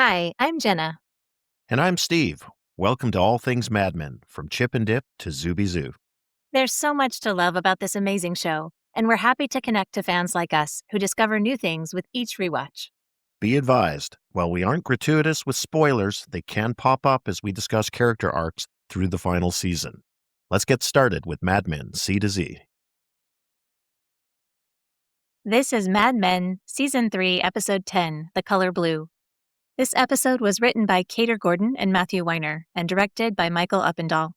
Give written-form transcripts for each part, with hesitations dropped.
Hi, I'm Jenna. And I'm Steve. Welcome to All Things Mad Men, from Chip and Dip to Zooby Zoo. There's so much to love about this amazing show, and we're happy to connect to fans like us who discover new things with each rewatch. Be advised, while we aren't gratuitous with spoilers, they can pop up as we discuss character arcs through the final season. Let's get started with Mad Men C to Z. This is Mad Men, Season 3, Episode 10, The Color Blue. This episode was written by Cater Gordon and Matthew Weiner and directed by Michael Uppendahl.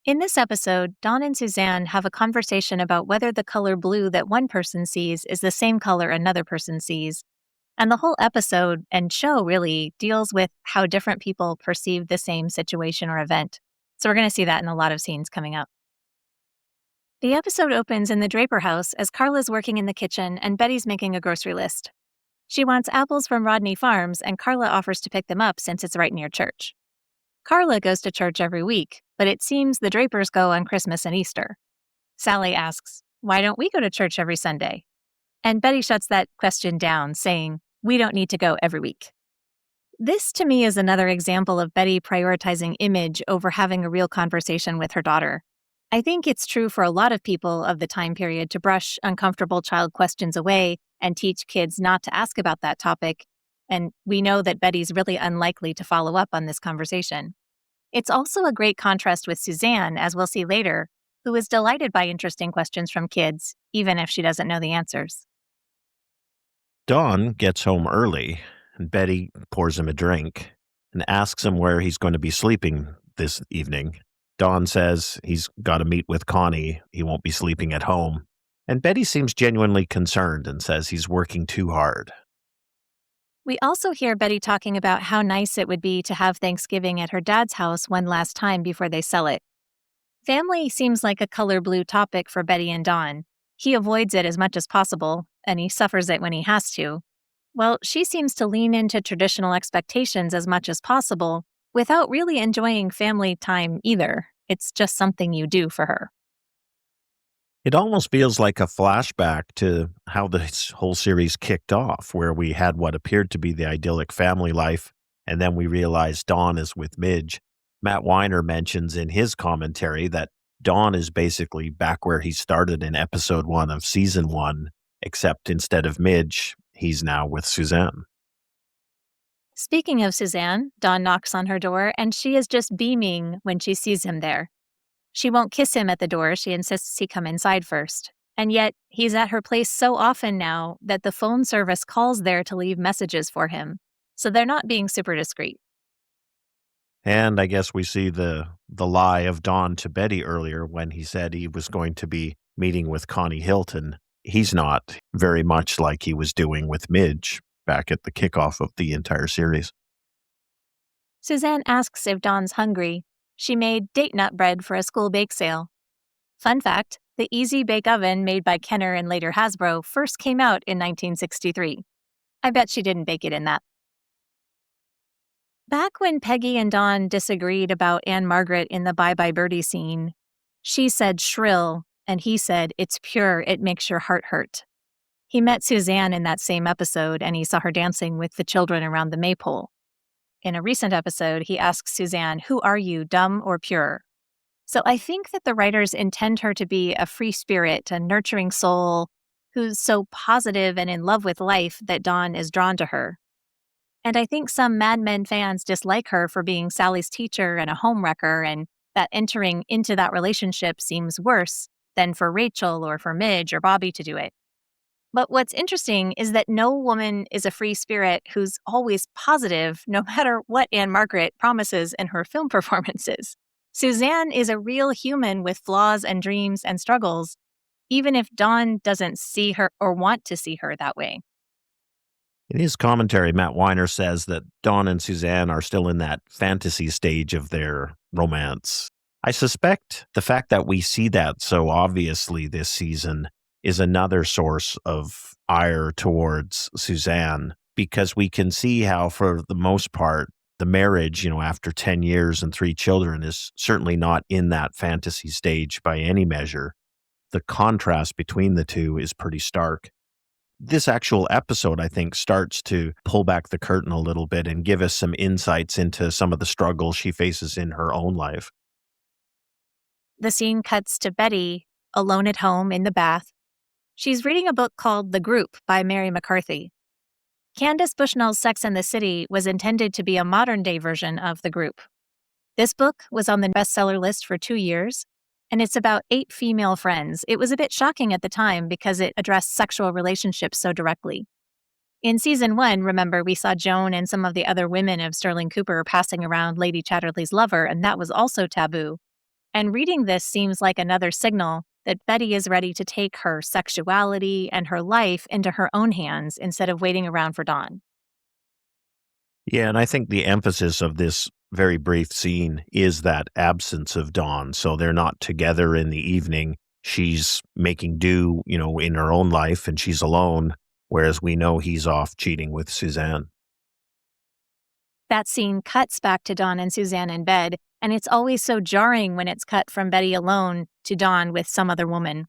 In this episode, Don and Suzanne have a conversation about whether the color blue that one person sees is the same color another person sees. And the whole episode and show really deals with how different people perceive the same situation or event. So we're going to see that in a lot of scenes coming up. The episode opens in the Draper house as Carla's working in the kitchen and Betty's making a grocery list. She wants apples from Rodney Farms, and Carla offers to pick them up since it's right near church. Carla goes to church every week, but it seems the Drapers go on Christmas and Easter. Sally asks, "Why don't we go to church every Sunday?" And Betty shuts that question down, saying, "We don't need to go every week." This, to me, is another example of Betty prioritizing image over having a real conversation with her daughter. I think it's true for a lot of people of the time period to brush uncomfortable child questions away and teach kids not to ask about that topic, and we know that Betty's really unlikely to follow up on this conversation. It's also a great contrast with Suzanne, as we'll see later, who is delighted by interesting questions from kids, even if she doesn't know the answers. Don gets home early, and Betty pours him a drink and asks him where he's going to be sleeping this evening. Don says he's got to meet with Connie. He won't be sleeping at home. And Betty seems genuinely concerned and says he's working too hard. We also hear Betty talking about how nice it would be to have Thanksgiving at her dad's house one last time before they sell it. Family seems like a color blue topic for Betty and Don. He avoids it as much as possible, and he suffers it when he has to. Well, she seems to lean into traditional expectations as much as possible without really enjoying family time either. It's just something you do for her. It almost feels like a flashback to how this whole series kicked off, where we had what appeared to be the idyllic family life, and then we realized Dawn is with Midge. Matt Weiner mentions in his commentary that Dawn is basically back where he started in episode 1 of season 1, except instead of Midge, he's now with Suzanne. Speaking of Suzanne, Dawn knocks on her door, and she is just beaming when she sees him there. She won't kiss him at the door. She insists he come inside first. And yet, he's at her place so often now that the phone service calls there to leave messages for him. So they're not being super discreet. And I guess we see the lie of Don to Betty earlier when he said he was going to be meeting with Connie Hilton. He's not very much like he was doing with Midge back at the kickoff of the entire series. Suzanne asks if Don's hungry. She made date nut bread for a school bake sale. Fun fact, the Easy Bake Oven made by Kenner and later Hasbro first came out in 1963. I bet she didn't bake it in that. Back when Peggy and Don disagreed about Anne Margaret in the Bye Bye Birdie scene, she said shrill, and he said, "It's pure, it makes your heart hurt." He met Suzanne in that same episode, and he saw her dancing with the children around the maypole. In a recent episode, he asks Suzanne, "Who are you, dumb or pure?" So I think that the writers intend her to be a free spirit, a nurturing soul who's so positive and in love with life that Don is drawn to her. And I think some Mad Men fans dislike her for being Sally's teacher and a homewrecker, and that entering into that relationship seems worse than for Rachel or for Midge or Bobby to do it. But what's interesting is that no woman is a free spirit who's always positive, no matter what Anne Margaret promises in her film performances. Suzanne is a real human with flaws and dreams and struggles, even if Don doesn't see her or want to see her that way. In his commentary, Matt Weiner says that Don and Suzanne are still in that fantasy stage of their romance. I suspect the fact that we see that so obviously this season is another source of ire towards Suzanne, because we can see how, for the most part, the marriage, after 10 years and 3 children is certainly not in that fantasy stage by any measure. The contrast between the two is pretty stark. This actual episode, I think, starts to pull back the curtain a little bit and give us some insights into some of the struggles she faces in her own life. The scene cuts to Betty, alone at home in the bath. She's reading a book called The Group by Mary McCarthy. Candace Bushnell's Sex and the City was intended to be a modern-day version of The Group. This book was on the bestseller list for 2 years, and it's about 8 female friends. It was a bit shocking at the time because it addressed sexual relationships so directly. In season 1, remember, we saw Joan and some of the other women of Sterling Cooper passing around Lady Chatterley's lover, and that was also taboo. And reading this seems like another signal that Betty is ready to take her sexuality and her life into her own hands instead of waiting around for Don. Yeah, and I think the emphasis of this very brief scene is that absence of Dawn. So they're not together in the evening. She's making do, in her own life, and she's alone, whereas we know he's off cheating with Suzanne. That scene cuts back to Don and Suzanne in bed, and it's always so jarring when it's cut from Betty alone to Don with some other woman.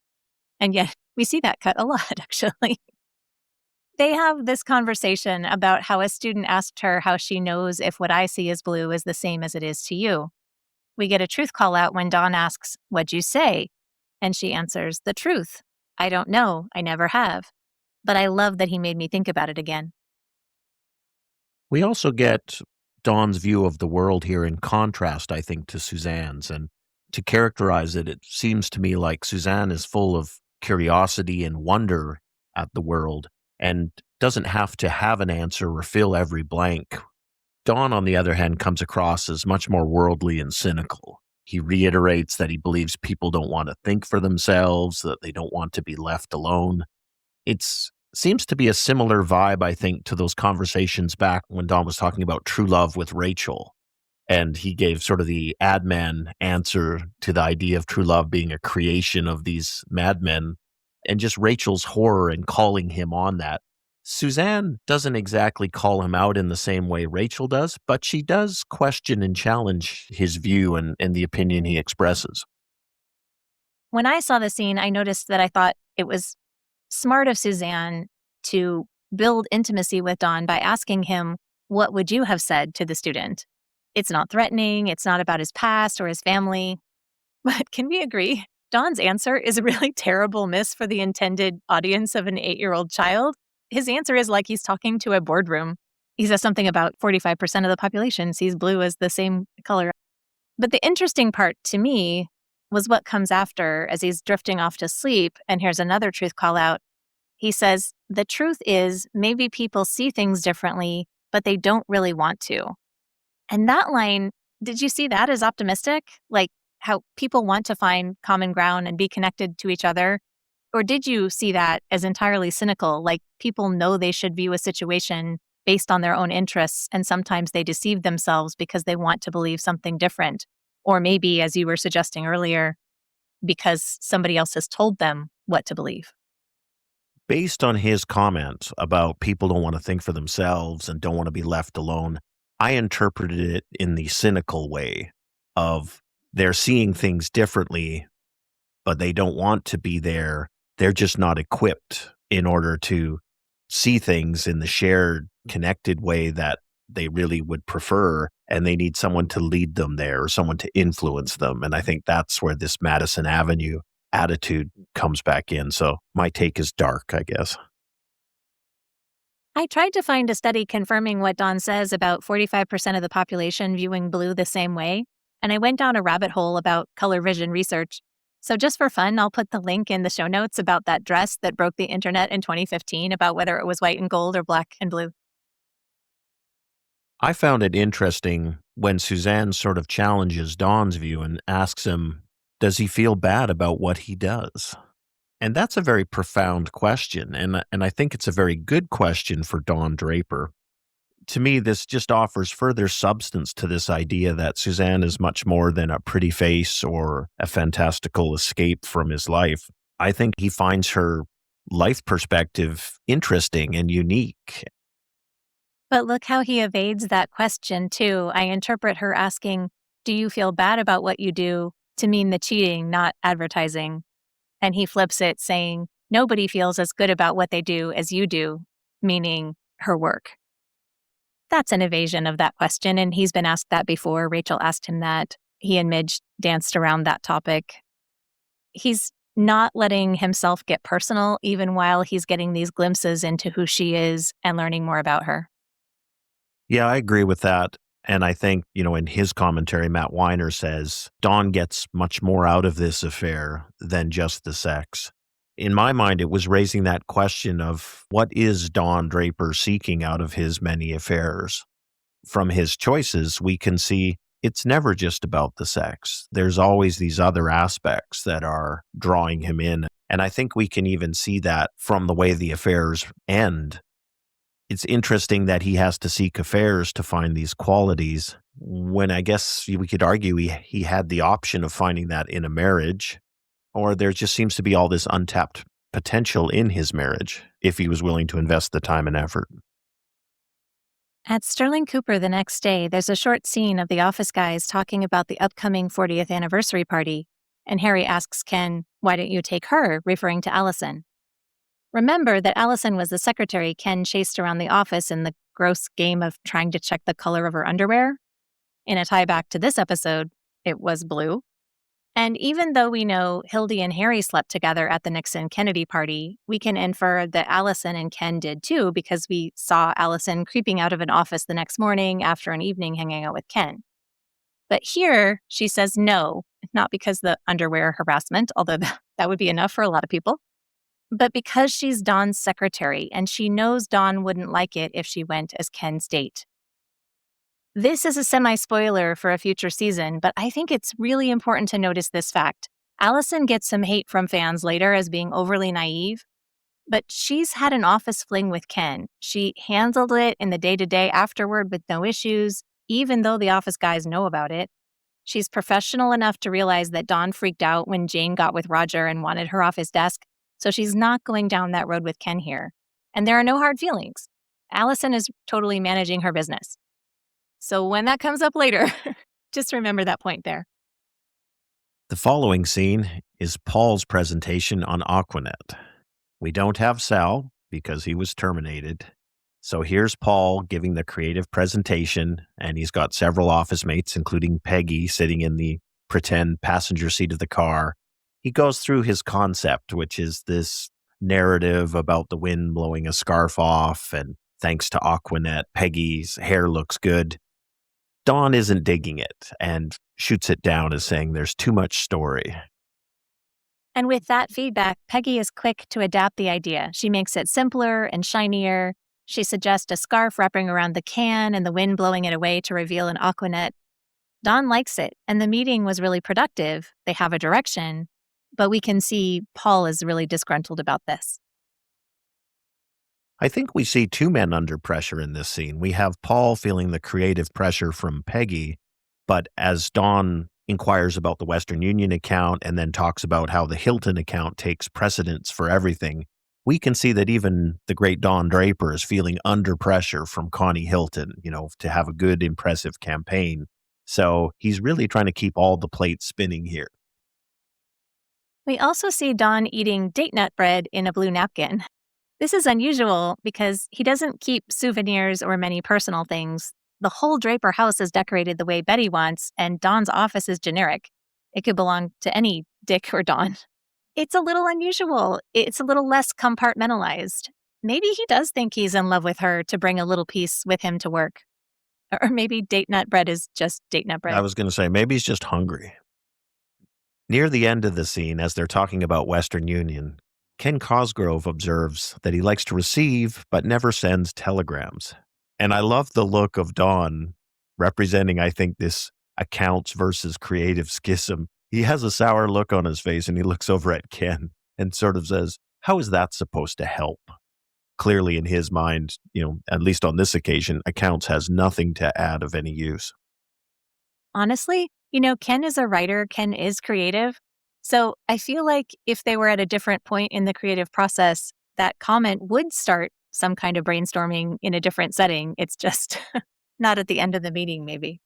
And yet, we see that cut a lot, actually. They have this conversation about how a student asked her how she knows if what I see as blue is the same as it is to you. We get a truth call out when Dawn asks, "What'd you say?" And she answers, "The truth. I don't know. I never have. But I love that he made me think about it again." We also get Dawn's view of the world here in contrast, I think, to Suzanne's. And to characterize it, it seems to me like Suzanne is full of curiosity and wonder at the world and doesn't have to have an answer or fill every blank. Don, on the other hand, comes across as much more worldly and cynical. He reiterates that he believes people don't want to think for themselves, that they don't want to be left alone. It seems to be a similar vibe, I think, to those conversations back when Don was talking about true love with Rachel. And he gave sort of the ad man answer to the idea of true love being a creation of these madmen, and just Rachel's horror and calling him on that. Suzanne doesn't exactly call him out in the same way Rachel does, but she does question and challenge his view and the opinion he expresses. When I saw the scene, I noticed that I thought it was smart of Suzanne to build intimacy with Don by asking him, "What would you have said to the student?" It's not threatening. It's not about his past or his family. But can we agree? Don's answer is a really terrible miss for the intended audience of an 8-year-old child. His answer is like he's talking to a boardroom. He says something about 45% of the population sees blue as the same color. But the interesting part to me was what comes after as he's drifting off to sleep. And here's another truth call out. He says, "The truth is maybe people see things differently, but they don't really want to." And that line, did you see that as optimistic? Like how people want to find common ground and be connected to each other? Or did you see that as entirely cynical? Like people know they should view a situation based on their own interests, and sometimes they deceive themselves because they want to believe something different. Or maybe, as you were suggesting earlier, because somebody else has told them what to believe. Based on his comment about people don't want to think for themselves and don't want to be left alone, I interpreted it in the cynical way of they're seeing things differently, but they don't want to be there. They're just not equipped in order to see things in the shared, connected way that they really would prefer, and they need someone to lead them there or someone to influence them. And I think that's where this Madison Avenue attitude comes back in. So my take is dark, I guess. I tried to find a study confirming what Don says about 45% of the population viewing blue the same way, and I went down a rabbit hole about color vision research. So just for fun, I'll put the link in the show notes about that dress that broke the internet in 2015 about whether it was white and gold or black and blue. I found it interesting when Suzanne sort of challenges Don's view and asks him, does he feel bad about what he does? And that's a very profound question, and I think it's a very good question for Don Draper. To me, this just offers further substance to this idea that Suzanne is much more than a pretty face or a fantastical escape from his life. I think he finds her life perspective interesting and unique. But look how he evades that question, too. I interpret her asking, "Do you feel bad about what you do?" to mean the cheating, not advertising. And he flips it saying, Nobody feels as good about what they do as you do, meaning her work. That's an evasion of that question, and he's been asked that before. Rachel asked him that. He and Midge danced around that topic. He's not letting himself get personal, even while he's getting these glimpses into who she is and learning more about her. Yeah, I agree with that. And I think, in his commentary, Matt Weiner says Don gets much more out of this affair than just the sex. In my mind, it was raising that question of what is Don Draper seeking out of his many affairs? From his choices, we can see it's never just about the sex. There's always these other aspects that are drawing him in. And I think we can even see that from the way the affairs end. It's interesting that he has to seek affairs to find these qualities, when I guess we could argue he had the option of finding that in a marriage, or there just seems to be all this untapped potential in his marriage if he was willing to invest the time and effort. At Sterling Cooper the next day, there's a short scene of the office guys talking about the upcoming 40th anniversary party, and Harry asks Ken, "Why don't you take her?" referring to Allison. Remember that Allison was the secretary Ken chased around the office in the gross game of trying to check the color of her underwear? In a tie back to this episode, it was blue. And even though we know Hildy and Harry slept together at the Nixon Kennedy party, we can infer that Allison and Ken did too, because we saw Allison creeping out of an office the next morning after an evening hanging out with Ken. But here, she says no, not because the underwear harassment, although that would be enough for a lot of people, but because she's Don's secretary and she knows Don wouldn't like it if she went as Ken's date. This is a semi-spoiler for a future season, but I think it's really important to notice this fact. Allison gets some hate from fans later as being overly naive, but she's had an office fling with Ken. She handled it in the day-to-day afterward with no issues, even though the office guys know about it. She's professional enough to realize that Don freaked out when Jane got with Roger and wanted her off his desk, so she's not going down that road with Ken here. And there are no hard feelings. Allison is totally managing her business. So when that comes up later, just remember that point there. The following scene is Paul's presentation on Aquanet. We don't have Sal because he was terminated. So here's Paul giving the creative presentation, and he's got several office mates, including Peggy, sitting in the pretend passenger seat of the car. He goes through his concept, which is this narrative about the wind blowing a scarf off, and thanks to Aquanet, Peggy's hair looks good. Don isn't digging it and shoots it down as saying there's too much story. And with that feedback, Peggy is quick to adapt the idea. She makes it simpler and shinier. She suggests a scarf wrapping around the can and the wind blowing it away to reveal an Aquanet. Don likes it, and the meeting was really productive. They have a direction, but we can see Paul is really disgruntled about this. I think we see two men under pressure in this scene. We have Paul feeling the creative pressure from Peggy, but as Don inquires about the Western Union account and then talks about how the Hilton account takes precedence for everything, we can see that even the great Don Draper is feeling under pressure from Connie Hilton, to have a good, impressive campaign. So he's really trying to keep all the plates spinning here. We also see Don eating date nut bread in a blue napkin. This is unusual because he doesn't keep souvenirs or many personal things. The whole Draper house is decorated the way Betty wants, and Don's office is generic. It could belong to any Dick or Don. It's a little unusual. It's a little less compartmentalized. Maybe he does think he's in love with her to bring a little piece with him to work. Or maybe date nut bread is just date nut bread. I was going to say, maybe he's just hungry. Near the end of the scene, as they're talking about Western Union, Ken Cosgrove observes that he likes to receive but never sends telegrams. And I love the look of Don representing, I think, this accounts versus creative schism. He has a sour look on his face and he looks over at Ken and sort of says, how is that supposed to help? Clearly in his mind, at least on this occasion, accounts has nothing to add of any use. Honestly, Ken is a writer. Ken is creative. So I feel like if they were at a different point in the creative process, that comment would start some kind of brainstorming in a different setting. It's just not at the end of the meeting, maybe.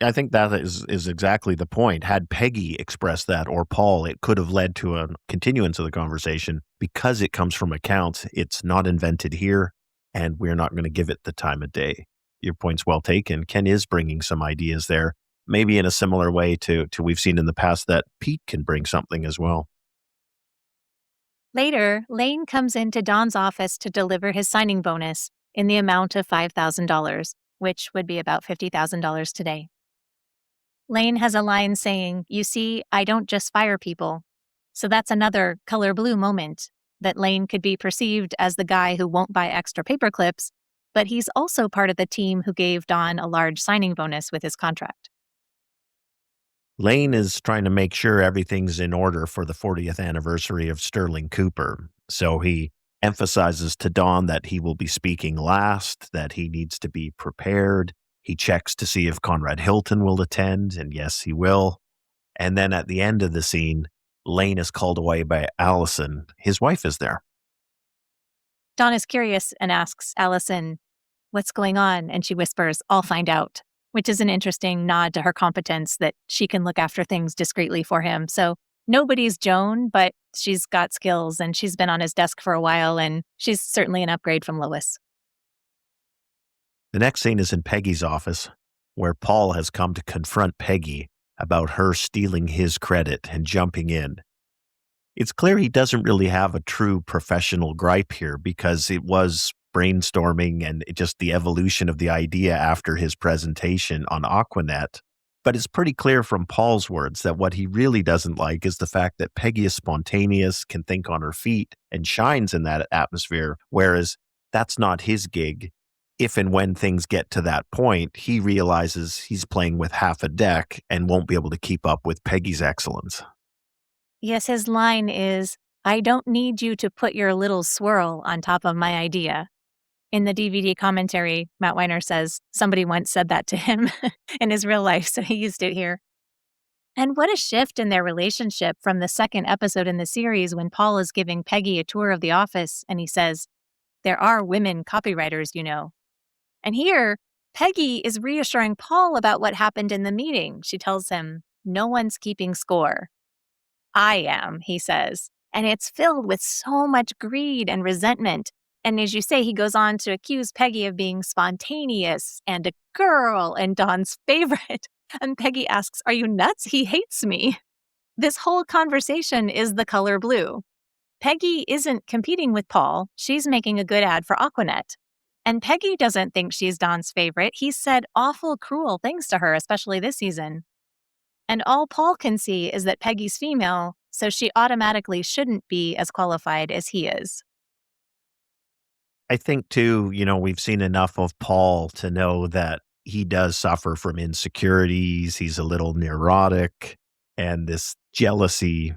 I think that is exactly the point. Had Peggy expressed that or Paul, it could have led to a continuance of the conversation. Because it comes from accounts, it's not invented here, and we're not going to give it the time of day. Your point's well taken. Ken is bringing some ideas there, maybe in a similar way to we've seen in the past that Pete can bring something as well. Later, Lane comes into Don's office to deliver his signing bonus in the amount of $5,000, which would be about $50,000 today. Lane has a line saying, "You see, I don't just fire people." So that's another color blue moment, that Lane could be perceived as the guy who won't buy extra paper clips, but he's also part of the team who gave Don a large signing bonus with his contract. Lane is trying to make sure everything's in order for the 40th anniversary of Sterling Cooper. So he emphasizes to Don that he will be speaking last, that he needs to be prepared. He checks to see if Conrad Hilton will attend, and yes, he will. And then at the end of the scene, Lane is called away by Allison. His wife is there. Don is curious and asks Allison, "What's going on?" And she whispers, "I'll find out," which is an interesting nod to her competence that she can look after things discreetly for him. So nobody's Joan, but she's got skills and she's been on his desk for a while, and she's certainly an upgrade from Lois. The next scene is in Peggy's office, where Paul has come to confront Peggy about her stealing his credit and jumping in. It's clear he doesn't really have a true professional gripe here because it was brainstorming and just the evolution of the idea after his presentation on Aquanet. But it's pretty clear from Paul's words that what he really doesn't like is the fact that Peggy is spontaneous, can think on her feet, and shines in that atmosphere, whereas that's not his gig. If and when things get to that point, he realizes he's playing with half a deck and won't be able to keep up with Peggy's excellence. Yes, his line is, "I don't need you to put your little swirl on top of my idea." In the DVD commentary, Matt Weiner says somebody once said that to him in his real life, so he used it here. And what a shift in their relationship from the second episode in the series when Paul is giving Peggy a tour of the office and he says, "There are women copywriters, you know." And here, Peggy is reassuring Paul about what happened in the meeting. She tells him, "No one's keeping score." "I am," he says. And it's filled with so much greed and resentment. And as you say, he goes on to accuse Peggy of being spontaneous and a girl and Don's favorite. And Peggy asks, "Are you nuts? He hates me." This whole conversation is the color blue. Peggy isn't competing with Paul. She's making a good ad for Aquanet. And Peggy doesn't think she's Don's favorite. He said awful, cruel things to her, especially this season. And all Paul can see is that Peggy's female, so she automatically shouldn't be as qualified as he is. I think too, we've seen enough of Paul to know that he does suffer from insecurities. He's a little neurotic, and this jealousy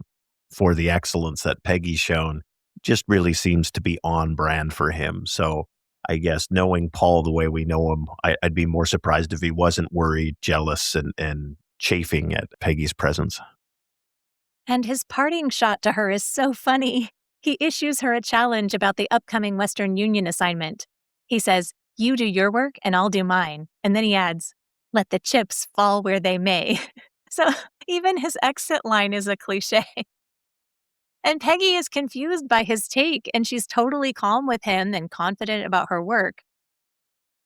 for the excellence that Peggy's shown just really seems to be on brand for him. So I guess knowing Paul the way we know him, I'd be more surprised if he wasn't worried, jealous, and chafing at Peggy's presence. And his parting shot to her is so funny. He issues her a challenge about the upcoming Western Union assignment. He says, "You do your work and I'll do mine." And then he adds, "Let the chips fall where they may." So even his exit line is a cliche. And Peggy is confused by his take, and she's totally calm with him and confident about her work.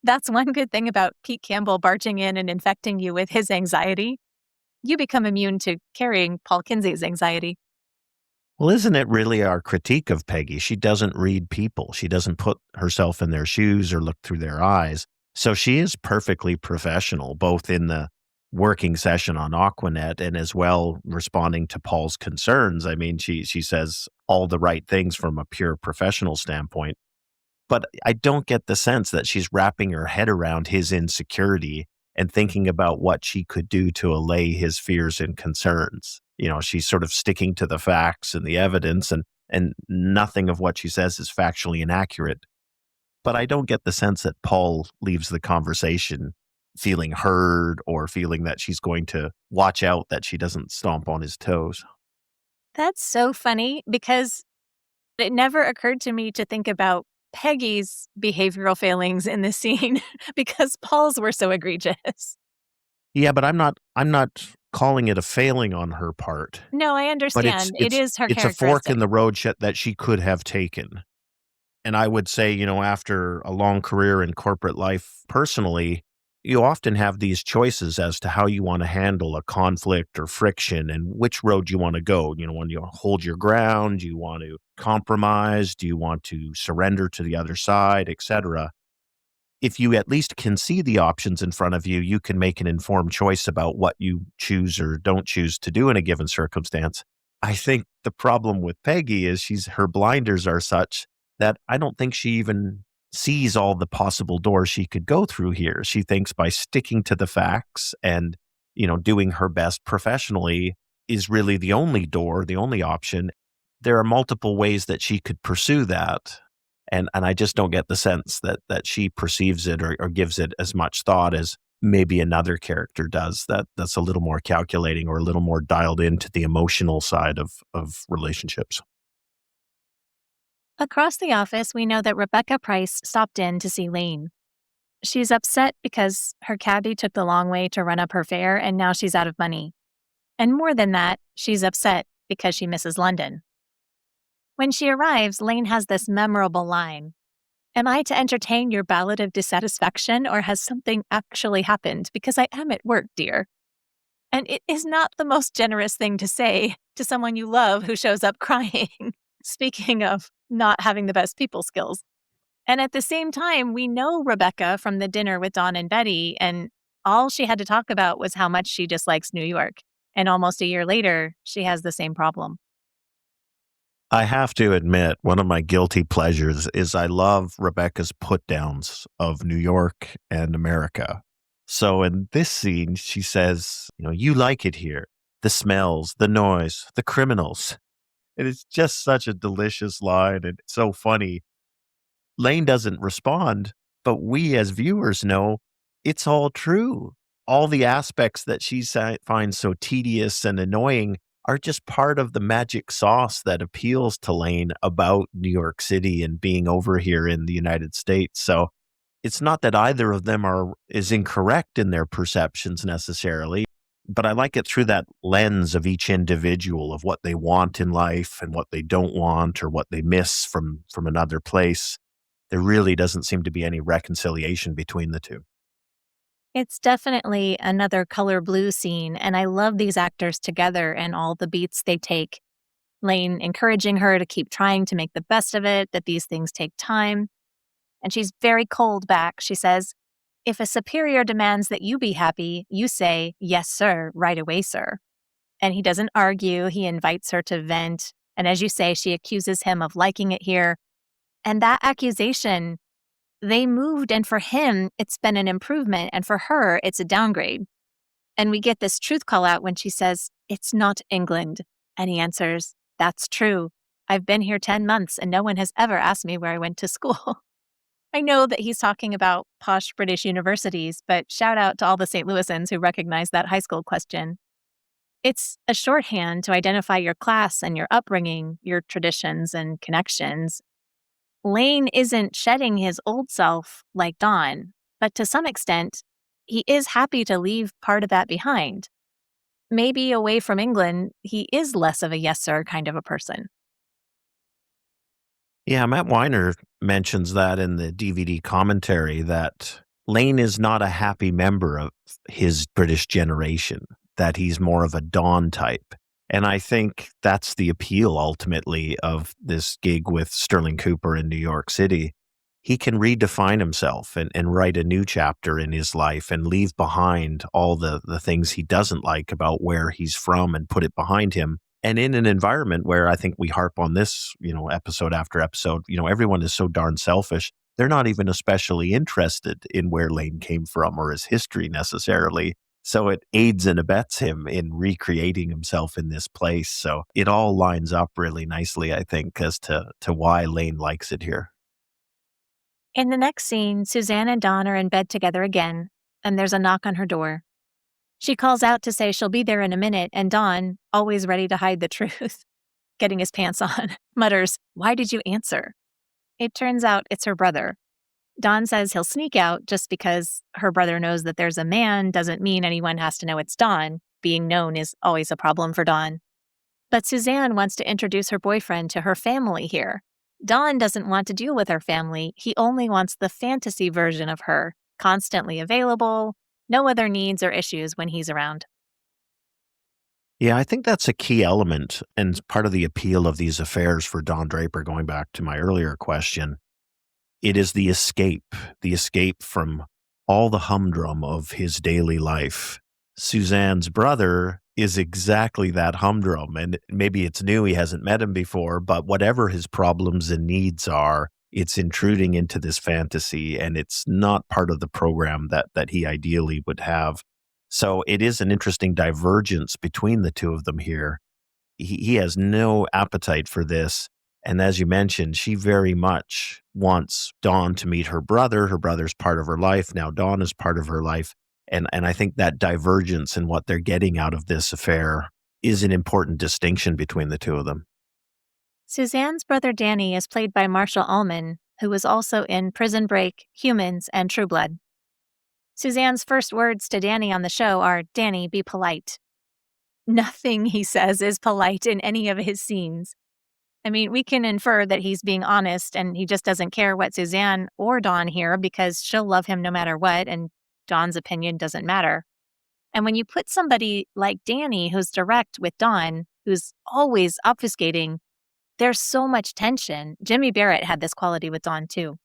That's one good thing about Pete Campbell barging in and infecting you with his anxiety. You become immune to carrying Paul Kinsey's anxiety. Well, isn't it really our critique of Peggy? She doesn't read people. She doesn't put herself in their shoes or look through their eyes. So she is perfectly professional, both in the working session on Aquanet and as well responding to Paul's concerns. I mean, she says all the right things from a pure professional standpoint. But I don't get the sense that she's wrapping her head around his insecurity and thinking about what she could do to allay his fears and concerns. She's sort of sticking to the facts and the evidence, and nothing of what she says is factually inaccurate. But I don't get the sense that Paul leaves the conversation feeling heard or feeling that she's going to watch out that she doesn't stomp on his toes. That's so funny because it never occurred to me to think about Peggy's behavioral failings in this scene because Paul's were so egregious. Yeah, but I'm not calling it a failing on her part, No, I but understand. It is her it's a fork in characteristic. the road that she could have taken. And I would say, after a long career in corporate life personally, you often have these choices as to how you want to handle a conflict or friction and which road you want to go. When you hold your ground, do you want to compromise? Do you want to surrender to the other side, etc.? If you at least can see the options in front of you, you can make an informed choice about what you choose or don't choose to do in a given circumstance. I think the problem with Peggy is her blinders are such that I don't think she even sees all the possible doors she could go through here. She thinks by sticking to the facts and, doing her best professionally is really the only door, the only option. There are multiple ways that she could pursue that. And I just don't get the sense that she perceives it or gives it as much thought as maybe another character does that's a little more calculating or a little more dialed into the emotional side of relationships. Across the office, we know that Rebecca Price stopped in to see Lane. She's upset because her cabbie took the long way to run up her fare and now she's out of money. And more than that, she's upset because she misses London. When she arrives, Lane has this memorable line: "Am I to entertain your ballad of dissatisfaction, or has something actually happened? Because I am at work, dear." And it is not the most generous thing to say to someone you love who shows up crying. Speaking of not having the best people skills. And at the same time, we know Rebecca from the dinner with Don and Betty, and all she had to talk about was how much she dislikes New York. And almost a year later, she has the same problem. I have to admit, one of my guilty pleasures is I love Rebecca's put downs of New York and America. So in this scene, she says, you like it here. The smells, the noise, the criminals. And it's just such a delicious line and so funny. Lane doesn't respond, but we as viewers know it's all true. All the aspects that finds so tedious and annoying are just part of the magic sauce that appeals to Lane about New York City and being over here in the United States. So it's not that either of them is incorrect in their perceptions necessarily, but I like it through that lens of each individual of what they want in life and what they don't want or what they miss from another place. There really doesn't seem to be any reconciliation between the two. It's definitely another color blue scene, and I love these actors together and all the beats they take. Lane encouraging her to keep trying to make the best of it, that these things take time. And she's very cold back. She says, "If a superior demands that you be happy, you say, 'Yes, sir,' right away, sir." And he doesn't argue. He invites her to vent. And as you say, she accuses him of liking it here. And that accusation, they moved, and for him, it's been an improvement, and for her, it's a downgrade. And we get this truth call out when she says, "It's not England." And he answers, "That's true. I've been here 10 months and no one has ever asked me where I went to school." I know that he's talking about posh British universities, but shout out to all the St. Louisans who recognize that high school question. It's a shorthand to identify your class and your upbringing, your traditions and connections. Lane isn't shedding his old self like Don, but to some extent, he is happy to leave part of that behind. Maybe away from England, he is less of a yes sir kind of a person. Yeah, Matt Weiner mentions that in the DVD commentary that Lane is not a happy member of his British generation, that he's more of a Don type. And I think that's the appeal ultimately of this gig with Sterling Cooper in New York City. He can redefine himself and write a new chapter in his life and leave behind all the things he doesn't like about where he's from and put it behind him. And in an environment where I think we harp on this, episode after episode, everyone is so darn selfish. They're not even especially interested in where Lane came from or his history necessarily. So it aids and abets him in recreating himself in this place. So it all lines up really nicely, I think, as to why Lane likes it here. In the next scene, Suzanne and Don are in bed together again, and there's a knock on her door. She calls out to say she'll be there in a minute, and Don, always ready to hide the truth, getting his pants on, mutters, "Why did you answer?" It turns out it's her brother. Don says he'll sneak out just because her brother knows that there's a man doesn't mean anyone has to know it's Don. Being known is always a problem for Don. But Suzanne wants to introduce her boyfriend to her family here. Don doesn't want to deal with her family. He only wants the fantasy version of her, constantly available, no other needs or issues when he's around. Yeah, I think that's a key element and part of the appeal of these affairs for Don Draper, going back to my earlier question. It is the escape from all the humdrum of his daily life. Suzanne's brother is exactly that humdrum, and maybe it's new, he hasn't met him before, but whatever his problems and needs are, it's intruding into this fantasy, and it's not part of the program that he ideally would have. So it is an interesting divergence between the two of them here. He has no appetite for this. And as you mentioned, she very much wants Dawn to meet her brother. Her brother's part of her life. Now Dawn is part of her life. And I think that divergence in what they're getting out of this affair is an important distinction between the two of them. Suzanne's brother Danny is played by Marshall Allman, who was also in Prison Break, Humans, and True Blood. Suzanne's first words to Danny on the show are, "Danny, be polite." Nothing he says is polite in any of his scenes. I mean, we can infer that he's being honest and he just doesn't care what Suzanne or Dawn hear because she'll love him no matter what, and Dawn's opinion doesn't matter. And when you put somebody like Danny, who's direct with Dawn, who's always obfuscating, there's so much tension. Jimmy Barrett had this quality with Dawn, too.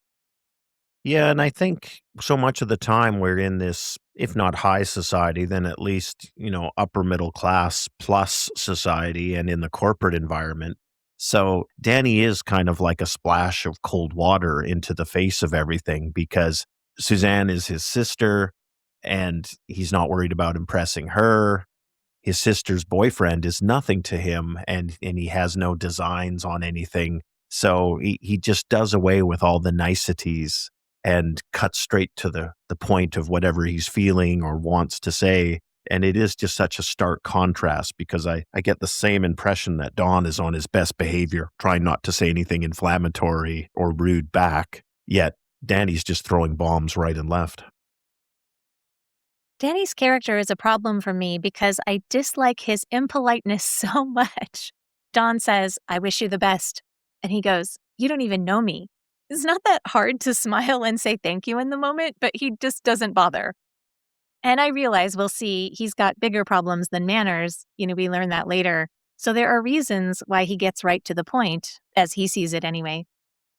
Yeah, and I think so much of the time we're in this, if not high society, then at least, upper middle class plus society and in the corporate environment. So Danny is kind of like a splash of cold water into the face of everything because Suzanne is his sister and he's not worried about impressing her. His sister's boyfriend is nothing to him and he has no designs on anything. So he just does away with all the niceties and cuts straight to the point of whatever he's feeling or wants to say. And it is just such a stark contrast because I get the same impression that Don is on his best behavior, trying not to say anything inflammatory or rude back, yet Danny's just throwing bombs right and left. Danny's character is a problem for me because I dislike his impoliteness so much. Dawn says, "I wish you the best." And he goes, "You don't even know me." It's not that hard to smile and say thank you in the moment, but he just doesn't bother. And I realize we'll see he's got bigger problems than manners. We learn that later. So there are reasons why he gets right to the point, as he sees it anyway.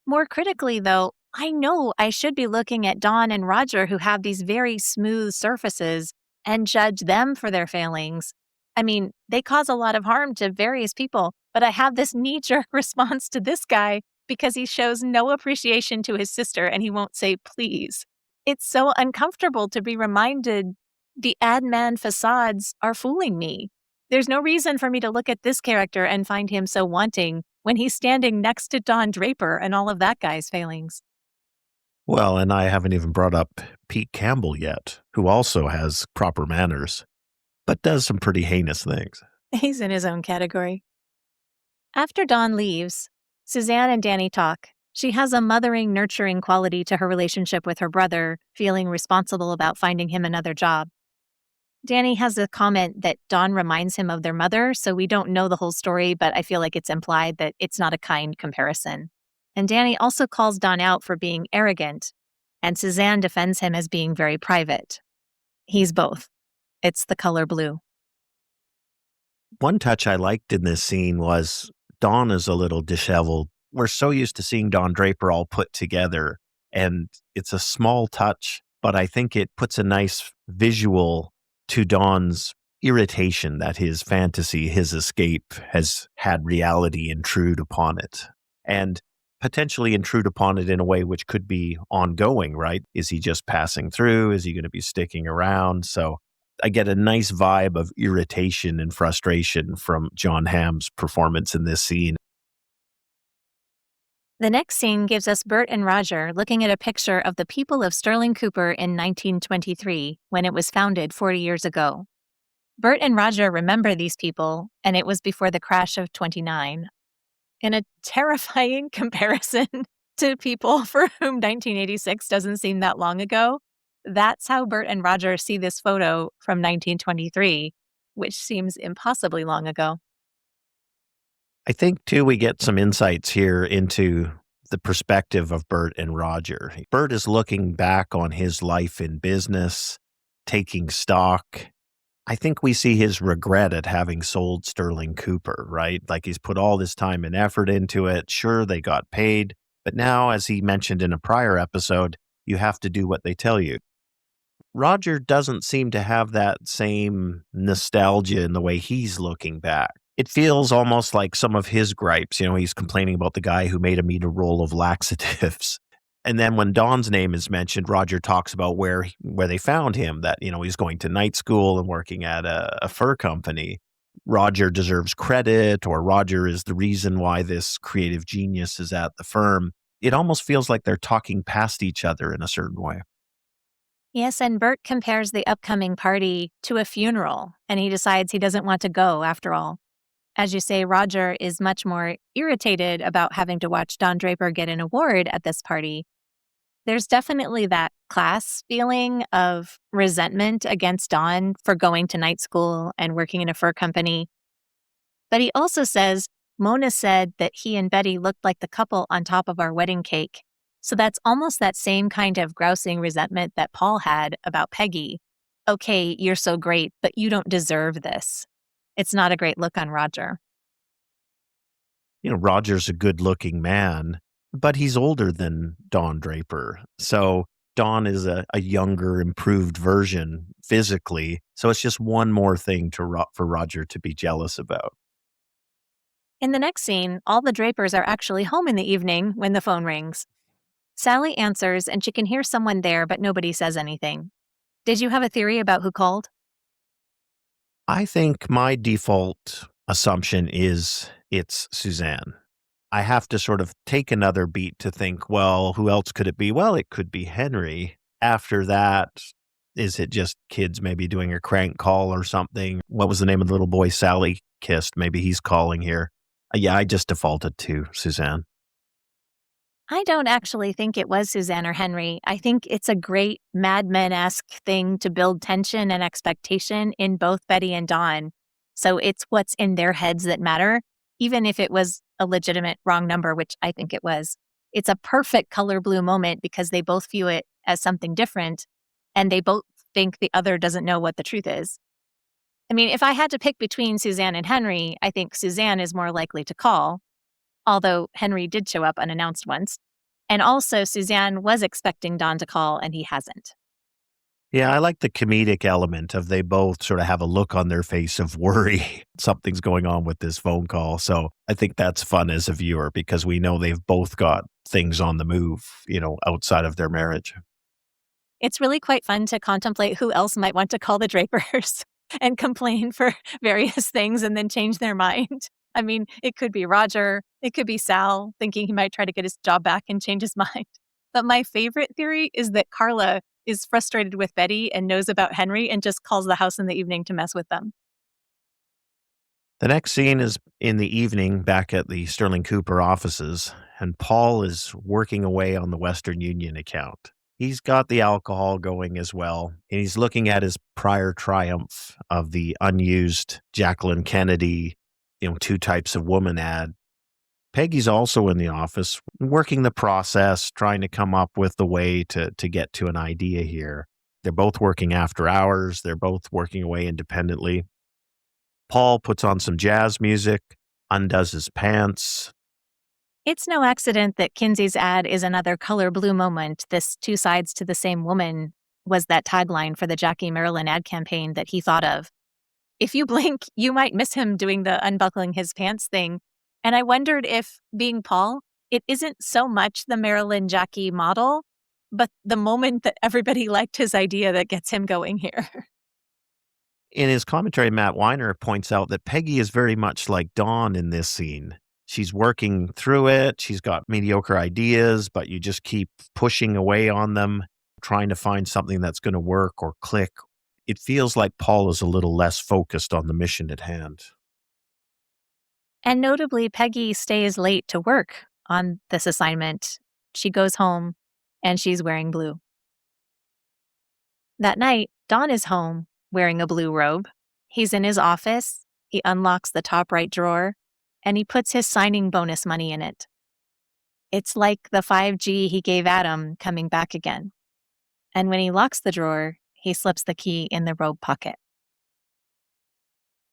More critically, though, I know I should be looking at Don and Roger, who have these very smooth surfaces, and judge them for their failings. I mean, they cause a lot of harm to various people, but I have this knee-jerk response to this guy because he shows no appreciation to his sister and he won't say please. It's so uncomfortable to be reminded the ad man facades are fooling me. There's no reason for me to look at this character and find him so wanting when he's standing next to Don Draper and all of that guy's failings. Well, and I haven't even brought up Pete Campbell yet, who also has proper manners, but does some pretty heinous things. He's in his own category. After Don leaves, Suzanne and Danny talk. She has a mothering, nurturing quality to her relationship with her brother, feeling responsible about finding him another job. Danny has a comment that Don reminds him of their mother, so we don't know the whole story, but I feel like it's implied that it's not a kind comparison. And Danny also calls Don out for being arrogant, and Suzanne defends him as being very private. He's both. It's the color blue. One touch I liked in this scene was Don is a little disheveled. We're so used to seeing Don Draper all put together, and it's a small touch, but I think it puts a nice visual to Don's irritation that his fantasy, his escape, has had reality intrude upon it. And potentially intrude upon it in a way which could be ongoing, right? Is he just passing through? Is he going to be sticking around? So I get a nice vibe of irritation and frustration from John Hamm's performance in this scene. The next scene gives us Bert and Roger looking at a picture of the people of Sterling Cooper in 1923, when it was founded 40 years ago. Bert and Roger remember these people, and it was before the crash of '29. In a terrifying comparison To people for whom 1986 doesn't seem that long ago, that's how Bert and Roger see this photo from 1923, which seems impossibly long ago. I think, too, we get some insights here into the perspective of Bert and Roger. Bert is looking back on his life in business, taking stock. I think we see his regret at having sold Sterling Cooper, right? Like he's put all this time and effort into it. Sure, they got paid. But now, as he mentioned in a prior episode, you have to do what they tell you. Roger doesn't seem to have that same nostalgia in the way he's looking back. It feels almost like some of his gripes. He's complaining about the guy who made him eat a roll of laxatives. And then when Don's name is mentioned, Roger talks about where they found him, that, he's going to night school and working at a fur company. Roger deserves credit, or Roger is the reason why this creative genius is at the firm. It almost feels like they're talking past each other in a certain way. Yes, and Bert compares the upcoming party to a funeral, and he decides he doesn't want to go after all. As you say, Roger is much more irritated about having to watch Don Draper get an award at this party. There's definitely that class feeling of resentment against Don for going to night school and working in a fur company. But he also says, Mona said that he and Betty looked like the couple on top of our wedding cake. So that's almost that same kind of grousing resentment that Paul had about Peggy. Okay, you're so great, but you don't deserve this. It's not a great look on Roger. Roger's a good-looking man, but he's older than Don Draper. So Don is a younger, improved version physically. So it's just one more thing for Roger to be jealous about. In the next scene, all the Drapers are actually home in the evening when the phone rings. Sally answers and she can hear someone there, but nobody says anything. Did you have a theory about who called? I think my default assumption is it's Suzanne. I have to sort of take another beat to think, well, who else could it be? Well, it could be Henry. After that, is it just kids maybe doing a crank call or something? What was the name of the little boy Sally kissed? Maybe he's calling here. Yeah, I just defaulted to Suzanne. I don't actually think it was Suzanne or Henry. I think it's a great Mad Men-esque thing to build tension and expectation in both Betty and Don. So it's what's in their heads that matter, even if it was a legitimate wrong number, which I think it was. It's a perfect color blue moment because they both view it as something different, and they both think the other doesn't know what the truth is. I mean, if I had to pick between Suzanne and Henry, I think Suzanne is more likely to call, although Henry did show up unannounced once. And also, Suzanne was expecting Don to call, and he hasn't. Yeah, I like the comedic element of they both sort of have a look on their face of worry. Something's going on with this phone call. So I think that's fun as a viewer because we know they've both got things on the move, outside of their marriage. It's really quite fun to contemplate who else might want to call the Drapers and complain for various things and then change their mind. I mean, it could be Roger, it could be Sal thinking he might try to get his job back and change his mind. But my favorite theory is that Carla is frustrated with Betty and knows about Henry and just calls the house in the evening to mess with them. The next scene is in the evening back at the Sterling Cooper offices, and Paul is working away on the Western Union account. He's got the alcohol going as well, and he's looking at his prior triumph of the unused Jacqueline Kennedy, two types of woman ad. Peggy's also in the office, working the process, trying to come up with the way to get to an idea here. They're both working after hours. They're both working away independently. Paul puts on some jazz music, undoes his pants. It's no accident that Kinsey's ad is another color blue moment. This two sides to the same woman was that tagline for the Jackie Marilyn ad campaign that he thought of. If you blink, you might miss him doing the unbuckling his pants thing. And I wondered if, being Paul, it isn't so much the Marilyn Jackie model, but the moment that everybody liked his idea that gets him going here. In his commentary, Matt Weiner points out that Peggy is very much like Dawn in this scene. She's working through it. She's got mediocre ideas, but you just keep pushing away on them, trying to find something that's going to work or click. It feels like Paul is a little less focused on the mission at hand. And notably, Peggy stays late to work on this assignment. she goes home, and she's wearing blue. That night, Don is home, wearing a blue robe. He's in his office, he unlocks the top right drawer, and he puts his signing bonus money in it. It's like the 5G he gave Adam coming back again. And when he locks the drawer, he slips the key in the robe pocket.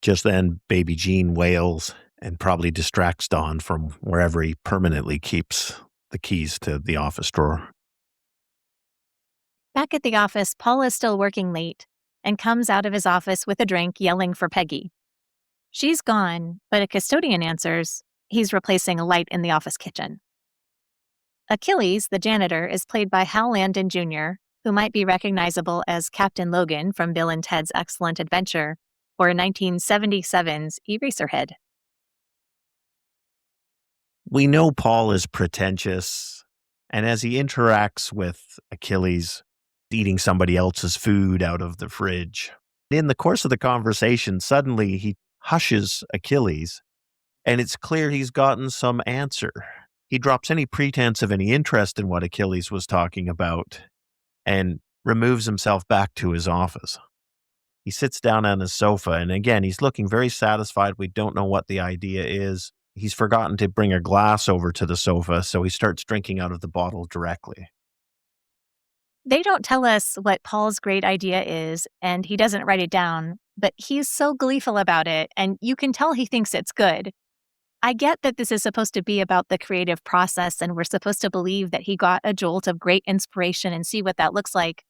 Just then, baby Jean wails and probably distracts Don from wherever he permanently keeps the keys to the office drawer. Back at the office, Paul is still working late and comes out of his office with a drink, yelling for Peggy. She's gone, but a custodian answers. He's replacing a light in the office kitchen. Achilles, the janitor, is played by Hal Landon Jr., who might be recognizable as Captain Logan from Bill and Ted's Excellent Adventure or 1977's Eraserhead. We know Paul is pretentious, and as he interacts with Achilles, eating somebody else's food out of the fridge, in the course of the conversation, suddenly he hushes Achilles, and it's clear he's gotten some answer. He drops any pretense of any interest in what Achilles was talking about and removes himself back to his office. He sits down on his sofa, and again, he's looking very satisfied. We don't know what the idea is. He's forgotten to bring a glass over to the sofa, so he starts drinking out of the bottle directly. They don't tell us what Paul's great idea is, and he doesn't write it down, but he's so gleeful about it, and you can tell he thinks it's good. I get that this is supposed to be about the creative process, and we're supposed to believe that he got a jolt of great inspiration and see what that looks like.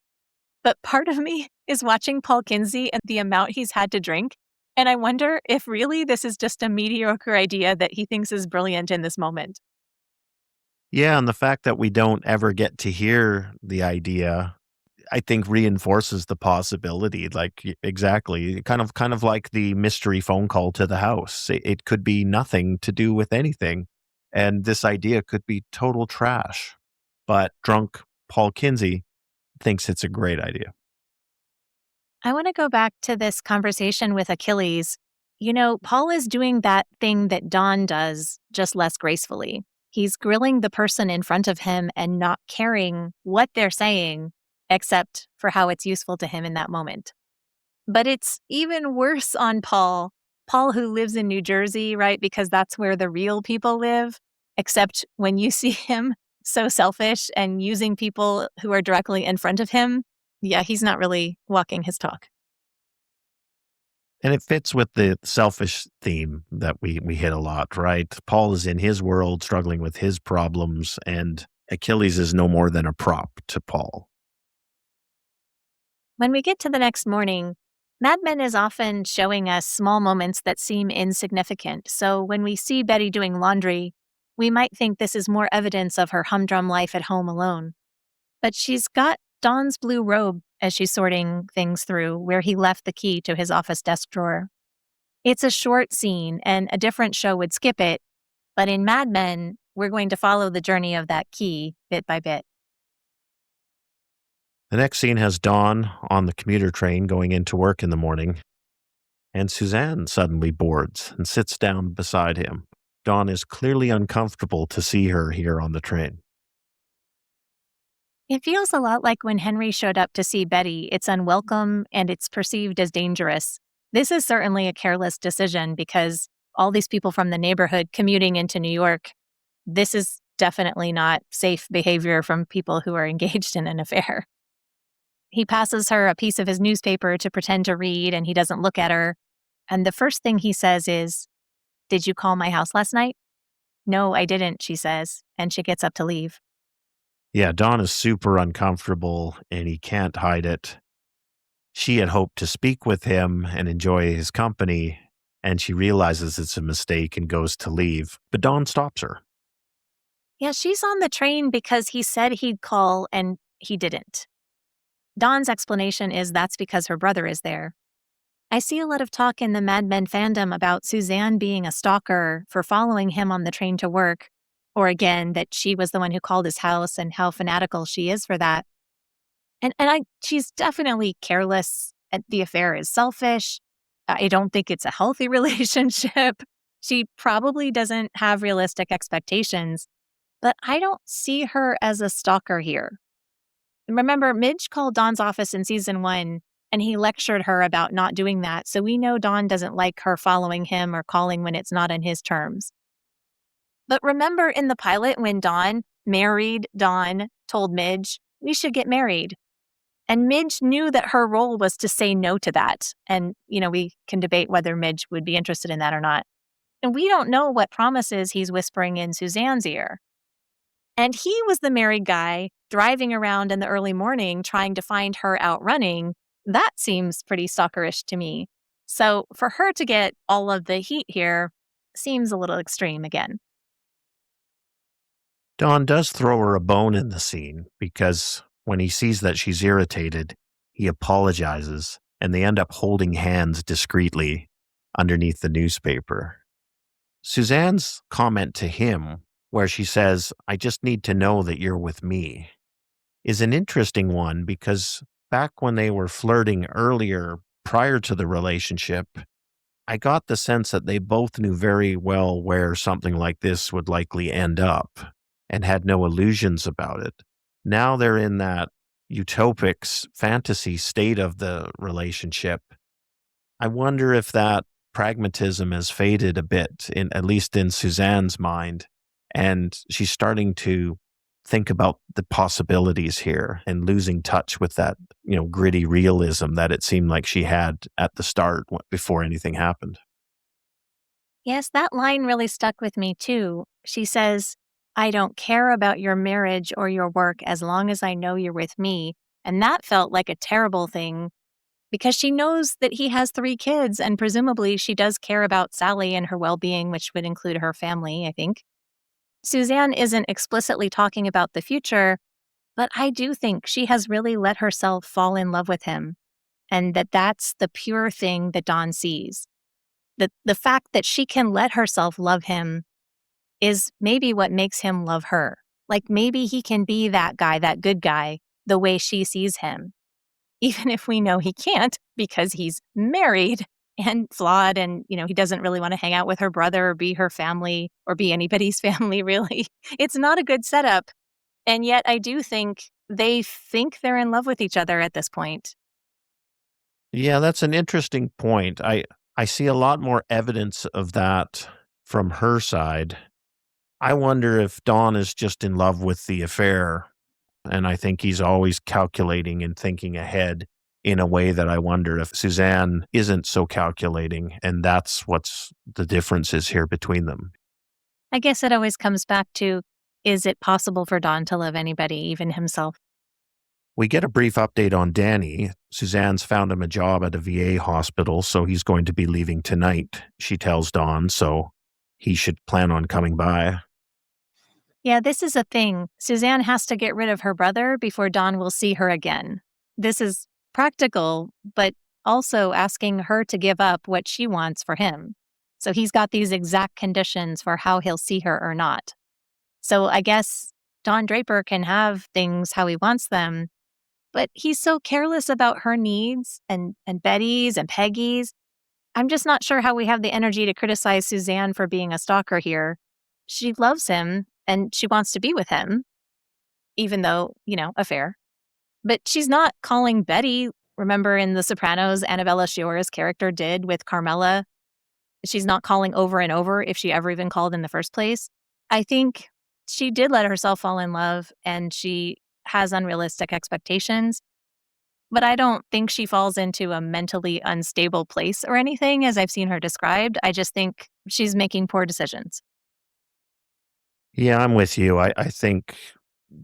But part of me is watching Paul Kinsey and the amount he's had to drink, and I wonder if really this is just a mediocre idea that he thinks is brilliant in this moment. Yeah, and the fact that we don't ever get to hear the idea, I think reinforces the possibility. Exactly, kind of like the mystery phone call to the house. It could be nothing to do with anything, and this idea could be total trash. But drunk Paul Kinsey thinks it's a great idea. I want to go back to this conversation with Achilles. You know, Paul is doing that thing that Don does, just less gracefully. He's grilling the person in front of him and not caring what they're saying, except for how it's useful to him in that moment. But it's even worse on Paul. Paul, who lives in New Jersey, right? Because that's where the real people live. Except when you see him so selfish and using people who are directly in front of him, yeah, he's not really walking his talk. And it fits with the selfish theme that we hit a lot, right? Paul is in his world struggling with his problems, and Achilles is no more than a prop to Paul. When we get to the next morning, Mad Men is often showing us small moments that seem insignificant. So when we see Betty doing laundry, we might think this is more evidence of her humdrum life at home alone. But she's got Don's blue robe as she's sorting things through where he left the key to his office desk drawer. It's a short scene, and a different show would skip it, but in Mad Men, we're going to follow the journey of that key bit by bit. The next scene has Don on the commuter train going into work in the morning, and Suzanne suddenly boards and sits down beside him. Don is clearly uncomfortable to see her here on the train. It feels a lot like when Henry showed up to see Betty. It's unwelcome and it's perceived as dangerous. This is certainly a careless decision because all these people from the neighborhood commuting into New York, this is definitely not safe behavior from people who are engaged in an affair. He passes her a piece of his newspaper to pretend to read, and he doesn't look at her. And the first thing he says is, "Did you call my house last night?" "No, I didn't," she says, and she gets up to leave. Yeah, Don is super uncomfortable, and he can't hide it. She had hoped to speak with him and enjoy his company, and she realizes it's a mistake and goes to leave. But Don stops her. Yeah, she's on the train because he said he'd call, and he didn't. Dawn's explanation is that's because her brother is there. I see a lot of talk in the Mad Men fandom about Suzanne being a stalker for following him on the train to work, or again, that she was the one who called his house and how fanatical she is for that. And she's definitely careless. And the affair is selfish. I don't think it's a healthy relationship. She probably doesn't have realistic expectations. but I don't see her as a stalker here. Remember, Midge called Dawn's office in season 1, and he lectured her about not doing that, so we know Dawn doesn't like her following him or calling when it's not on his terms. But remember in the pilot when Dawn told Midge, we should get married. And Midge knew that her role was to say no to that. And, we can debate whether Midge would be interested in that or not. And we don't know what promises he's whispering in Suzanne's ear. And he was the married guy driving around in the early morning trying to find her out running. That seems pretty stalkerish to me. So for her to get all of the heat here seems a little extreme again. Don does throw her a bone in the scene because when he sees that she's irritated, he apologizes and they end up holding hands discreetly underneath the newspaper. Suzanne's comment to him, where she says, I just need to know that you're with me, is an interesting one because back when they were flirting earlier, prior to the relationship, I got the sense that they both knew very well where something like this would likely end up and had no illusions about it. Now they're in that utopic fantasy state of the relationship. I wonder if that pragmatism has faded a bit, at least in Suzanne's mind, and she's starting to think about the possibilities here and losing touch with that, gritty realism that it seemed like she had at the start before anything happened. Yes, that line really stuck with me too. She says, I don't care about your marriage or your work as long as I know you're with me. And that felt like a terrible thing because she knows that he has 3 kids and presumably she does care about Sally and her well-being, which would include her family, I think. Suzanne isn't explicitly talking about the future, but I do think she has really let herself fall in love with him and that's the pure thing that Dawn sees. The fact that she can let herself love him is maybe what makes him love her. Like maybe he can be that guy, that good guy, the way she sees him. Even if we know he can't because he's married and flawed and, he doesn't really want to hang out with her brother or be her family or be anybody's family, really. It's not a good setup. And yet I do think they think they're in love with each other at this point. Yeah, that's an interesting point. I see a lot more evidence of that from her side. I wonder if Don is just in love with the affair, and I think he's always calculating and thinking ahead in a way that I wonder if Suzanne isn't so calculating, and that's what's the difference is here between them. I guess it always comes back to, is it possible for Don to love anybody, even himself? We get a brief update on Danny. Suzanne's found him a job at a VA hospital, so he's going to be leaving tonight, she tells Don, so he should plan on coming by. Yeah, this is a thing. Suzanne has to get rid of her brother before Dawn will see her again. This is practical, but also asking her to give up what she wants for him. So he's got these exact conditions for how he'll see her or not. So I guess Don Draper can have things how he wants them, but he's so careless about her needs and Betty's and Peggy's. I'm just not sure how we have the energy to criticize Suzanne for being a stalker here. She loves him and she wants to be with him, even though, affair. But she's not calling Betty. Remember in The Sopranos, Annabella Sciorra's character did with Carmela. She's not calling over and over if she ever even called in the first place. I think she did let herself fall in love and she has unrealistic expectations. But I don't think she falls into a mentally unstable place or anything as I've seen her described. I just think she's making poor decisions. Yeah, I'm with you. I think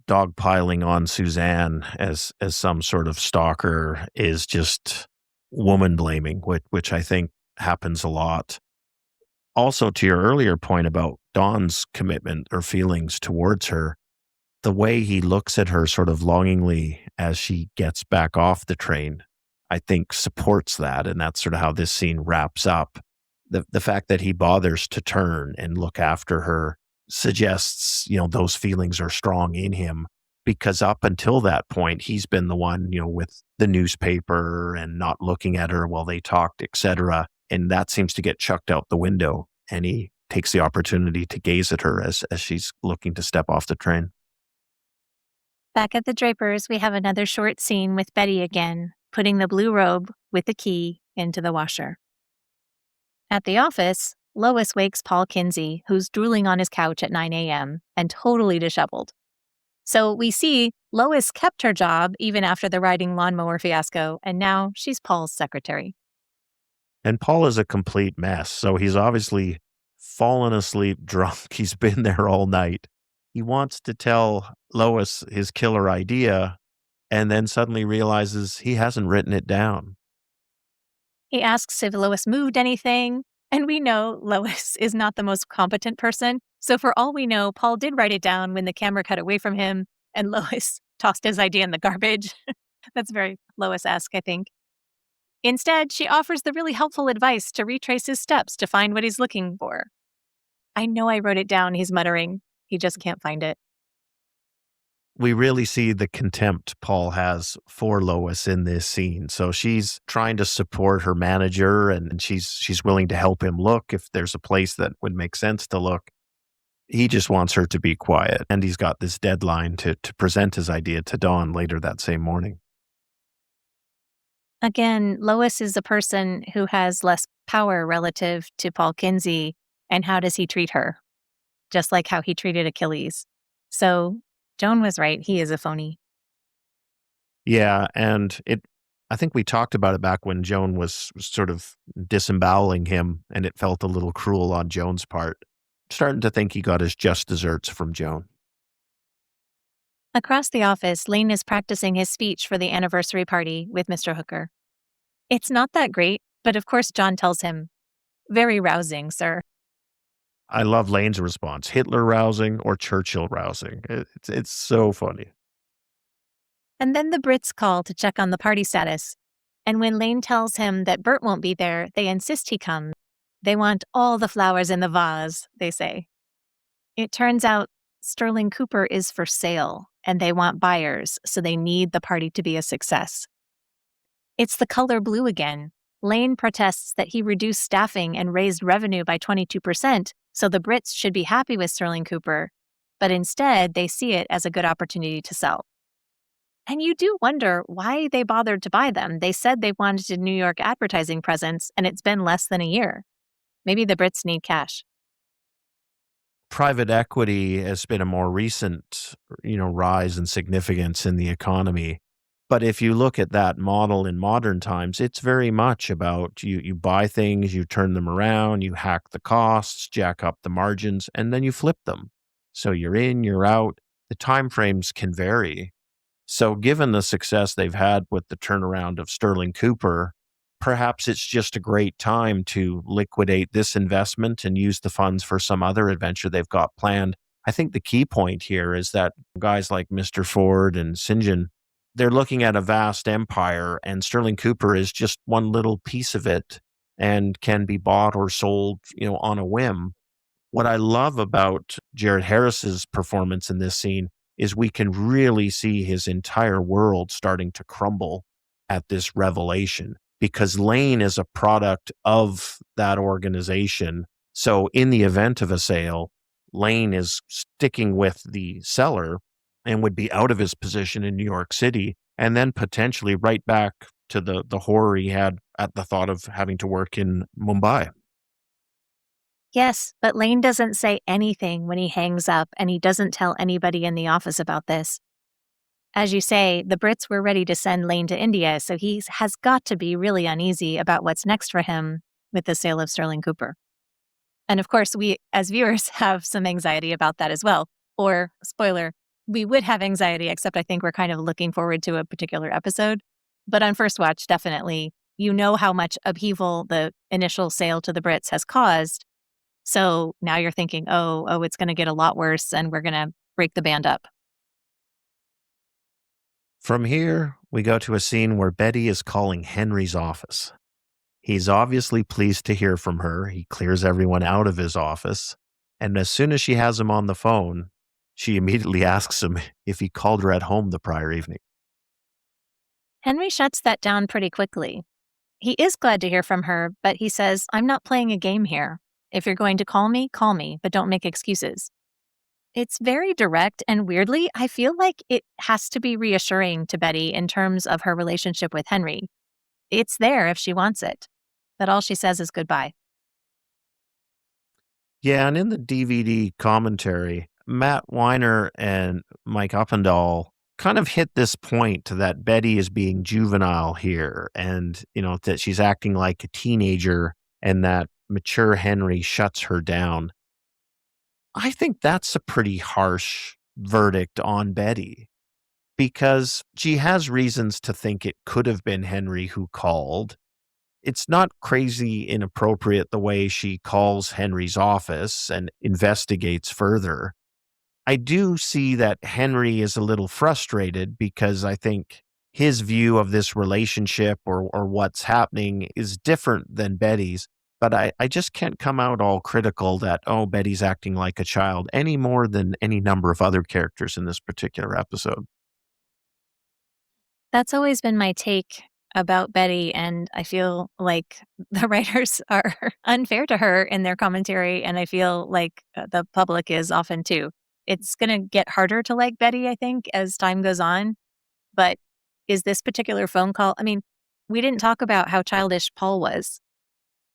dogpiling on Suzanne as some sort of stalker is just woman blaming, which I think happens a lot. Also, to your earlier point about Dawn's commitment or feelings towards her, the way he looks at her sort of longingly as she gets back off the train, I think supports that. And that's sort of how this scene wraps up. The fact that he bothers to turn and look after her suggests, those feelings are strong in him because up until that point, he's been the one, with the newspaper and not looking at her while they talked, etc. And that seems to get chucked out the window. And he takes the opportunity to gaze at her as she's looking to step off the train. Back at the Drapers, we have another short scene with Betty again, putting the blue robe with the key into the washer. At the office, Lois wakes Paul Kinsey, who's drooling on his couch at 9 a.m. and totally disheveled. So we see Lois kept her job even after the riding lawnmower fiasco, and now she's Paul's secretary. And Paul is a complete mess, so he's obviously fallen asleep drunk. He's been there all night. He wants to tell Lois his killer idea and then suddenly realizes he hasn't written it down. He asks if Lois moved anything, and we know Lois is not the most competent person. So for all we know, Paul did write it down when the camera cut away from him, and Lois tossed his idea in the garbage. That's very Lois-esque, I think. Instead, she offers the really helpful advice to retrace his steps to find what he's looking for. I know I wrote it down, he's muttering. He just can't find it. We really see the contempt Paul has for Lois in this scene. So she's trying to support her manager, and she's willing to help him look if there's a place that would make sense to look. He just wants her to be quiet, and he's got this deadline to present his idea to Dawn later that same morning. Again, Lois is a person who has less power relative to Paul Kinsey, and how does he treat her? Just like how he treated Achilles. So Joan was right, he is a phony. Yeah, and I think we talked about it back when Joan was sort of disemboweling him, and it felt a little cruel on Joan's part. Starting to think he got his just desserts from Joan. Across the office, Lane is practicing his speech for the anniversary party with Mr. Hooker. It's not that great, but of course John tells him, "Very rousing, sir." I love Lane's response, Hitler rousing or Churchill rousing. It's so funny. And then the Brits call to check on the party status. And when Lane tells him that Bert won't be there, they insist he come. They want all the flowers in the vase, they say. It turns out Sterling Cooper is for sale, and they want buyers, so they need the party to be a success. It's the color blue again. Lane protests that he reduced staffing and raised revenue by 22%, so the Brits should be happy with Sterling Cooper, but instead they see it as a good opportunity to sell. And you do wonder why they bothered to buy them. They said they wanted a New York advertising presence, and it's been less than a year. Maybe the Brits need cash. Private equity has been a more recent, rise in significance in the economy. But if you look at that model in modern times, it's very much about you buy things, you turn them around, you hack the costs, jack up the margins, and then you flip them. So you're in, you're out. The timeframes can vary. So given the success they've had with the turnaround of Sterling Cooper, perhaps it's just a great time to liquidate this investment and use the funds for some other adventure they've got planned. I think the key point here is that guys like Mr. Ford and St. John, they're looking at a vast empire, and Sterling Cooper is just one little piece of it and can be bought or sold, on a whim. What I love about Jared Harris's performance in this scene is we can really see his entire world starting to crumble at this revelation, because Lane is a product of that organization. So in the event of a sale, Lane is sticking with the seller and would be out of his position in New York City, and then potentially right back to the horror he had at the thought of having to work in Mumbai. Yes, but Lane doesn't say anything when he hangs up, and he doesn't tell anybody in the office about this. As you say, the Brits were ready to send Lane to India, so he has got to be really uneasy about what's next for him with the sale of Sterling Cooper. And of course, we as viewers have some anxiety about that as well. Or, spoiler, we would have anxiety, except I think we're kind of looking forward to a particular episode. But on first watch, definitely, you know how much upheaval the initial sale to the Brits has caused. So now you're thinking, oh, it's going to get a lot worse and we're going to break the band up. From here, we go to a scene where Betty is calling Henry's office. He's obviously pleased to hear from her. He clears everyone out of his office. And as soon as she has him on the phone, she immediately asks him if he called her at home the prior evening. Henry shuts that down pretty quickly. He is glad to hear from her, but he says, "I'm not playing a game here. If you're going to call me, but don't make excuses. It's very direct, and weirdly, I feel like it has to be reassuring to Betty in terms of her relationship with Henry. It's there if she wants it, but all she says is goodbye. Yeah, and in the DVD commentary, Matt Weiner and Mike Uppendahl kind of hit this point that Betty is being juvenile here and, that she's acting like a teenager and that mature Henry shuts her down. I think that's a pretty harsh verdict on Betty because she has reasons to think it could have been Henry who called. It's not crazy inappropriate the way she calls Henry's office and investigates further. I do see that Henry is a little frustrated because I think his view of this relationship or what's happening is different than Betty's. But I just can't come out all critical that, oh, Betty's acting like a child any more than any number of other characters in this particular episode. That's always been my take about Betty, and I feel like the writers are unfair to her in their commentary, and I feel like the public is often too. It's going to get harder to like Betty, I think, as time goes on. But is this particular phone call? I mean, we didn't talk about how childish Paul was,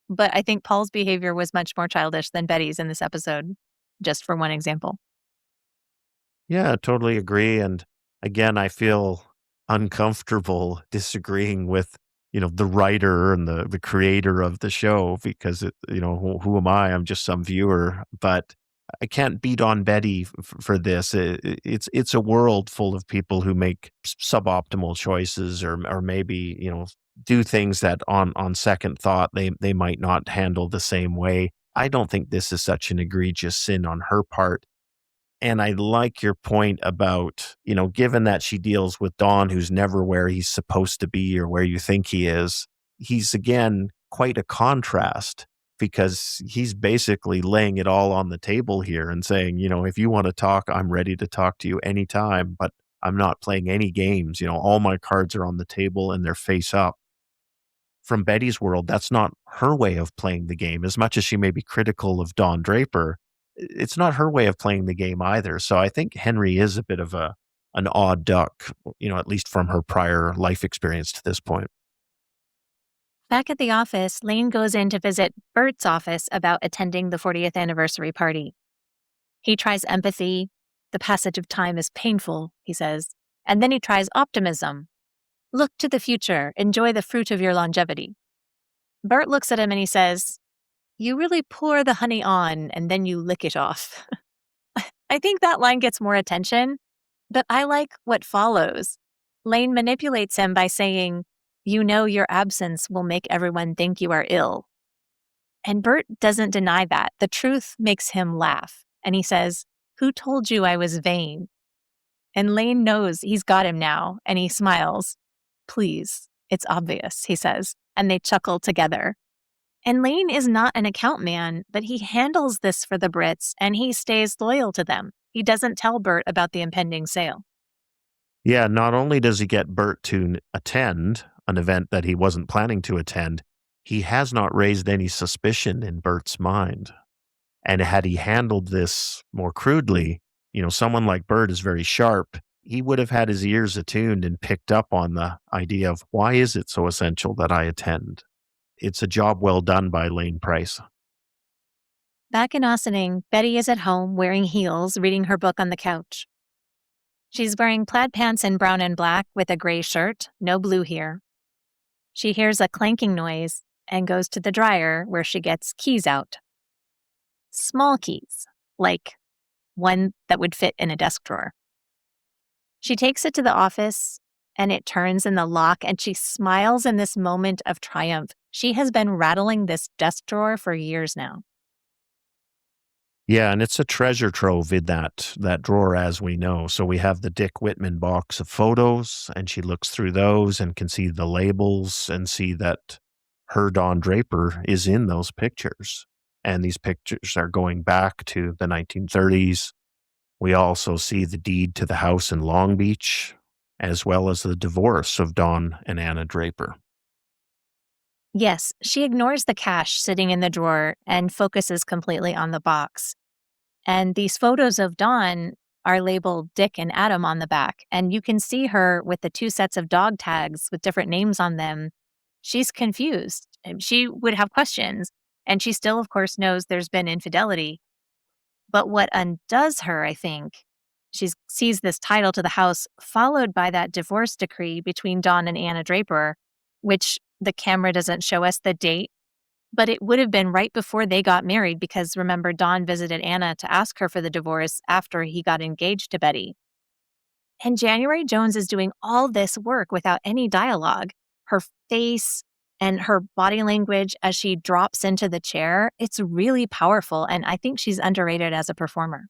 but I think Paul's behavior was much more childish than Betty's in this episode, just for one example. Yeah, I totally agree. And again, I feel uncomfortable disagreeing with, the writer and the creator of the show because who am I? I'm just some viewer, but I can't beat on Betty for this. It's a world full of people who make suboptimal choices or maybe, do things that on second thought they might not handle the same way. I don't think this is such an egregious sin on her part. And I like your point about, given that she deals with Don, who's never where he's supposed to be or where you think he is, he's again quite a contrast because he's basically laying it all on the table here and saying, if you want to talk, I'm ready to talk to you anytime, but I'm not playing any games. All my cards are on the table and they're face up. From Betty's world, that's not her way of playing the game. As much as she may be critical of Don Draper, it's not her way of playing the game either. So I think Henry is a bit of an odd duck, at least from her prior life experience to this point. Back at the office, Lane goes in to visit Bert's office about attending the 40th anniversary party. He tries empathy. The passage of time is painful, he says. And then he tries optimism. Look to the future. Enjoy the fruit of your longevity. Bert looks at him and he says, you really pour the honey on and then you lick it off. I think that line gets more attention, but I like what follows. Lane manipulates him by saying, your absence will make everyone think you are ill. And Bert doesn't deny that. The truth makes him laugh. And he says, who told you I was vain? And Lane knows he's got him now, and he smiles. Please, it's obvious, he says, and they chuckle together. And Lane is not an account man, but he handles this for the Brits, and he stays loyal to them. He doesn't tell Bert about the impending sale. Yeah, not only does he get Bert to attend an event that he wasn't planning to attend, he has not raised any suspicion in Bert's mind. And had he handled this more crudely, someone like Bert is very sharp. He would have had his ears attuned and picked up on the idea of why is it so essential that I attend? It's a job well done by Lane Price. Back in Ossining, Betty is at home wearing heels, reading her book on the couch. She's wearing plaid pants in brown and black with a gray shirt, no blue here. She hears a clanking noise and goes to the dryer where she gets keys out. Small keys, like one that would fit in a desk drawer. She takes it to the office and it turns in the lock and she smiles in this moment of triumph. She has been rattling this desk drawer for years now. Yeah, and it's a treasure trove in that drawer, as we know. So we have the Dick Whitman box of photos, and she looks through those and can see the labels and see that her Don Draper is in those pictures. And these pictures are going back to the 1930s. We also see the deed to the house in Long Beach, as well as the divorce of Don and Anna Draper. Yes, she ignores the cash sitting in the drawer and focuses completely on the box. And these photos of Dawn are labeled Dick and Adam on the back. And you can see her with the two sets of dog tags with different names on them. She's confused. And she would have questions. And she still, of course, knows there's been infidelity. But what undoes her, I think, she sees this title to the house, followed by that divorce decree between Dawn and Anna Draper, which the camera doesn't show us the date, but it would have been right before they got married because remember, Don visited Anna to ask her for the divorce after he got engaged to Betty. And January Jones is doing all this work without any dialogue. Her face and her body language as she drops into the chair, it's really powerful. And I think she's underrated as a performer.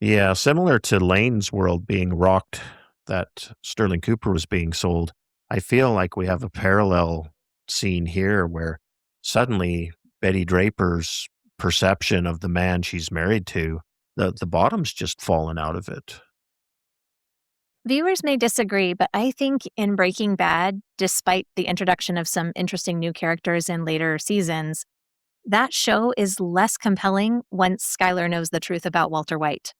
Yeah, similar to Lane's world being rocked that Sterling Cooper was being sold, I feel like we have a parallel scene here where suddenly Betty Draper's perception of the man she's married to, the bottom's just fallen out of it. Viewers may disagree, but I think in Breaking Bad, despite the introduction of some interesting new characters in later seasons, that show is less compelling once Skylar knows the truth about Walter White.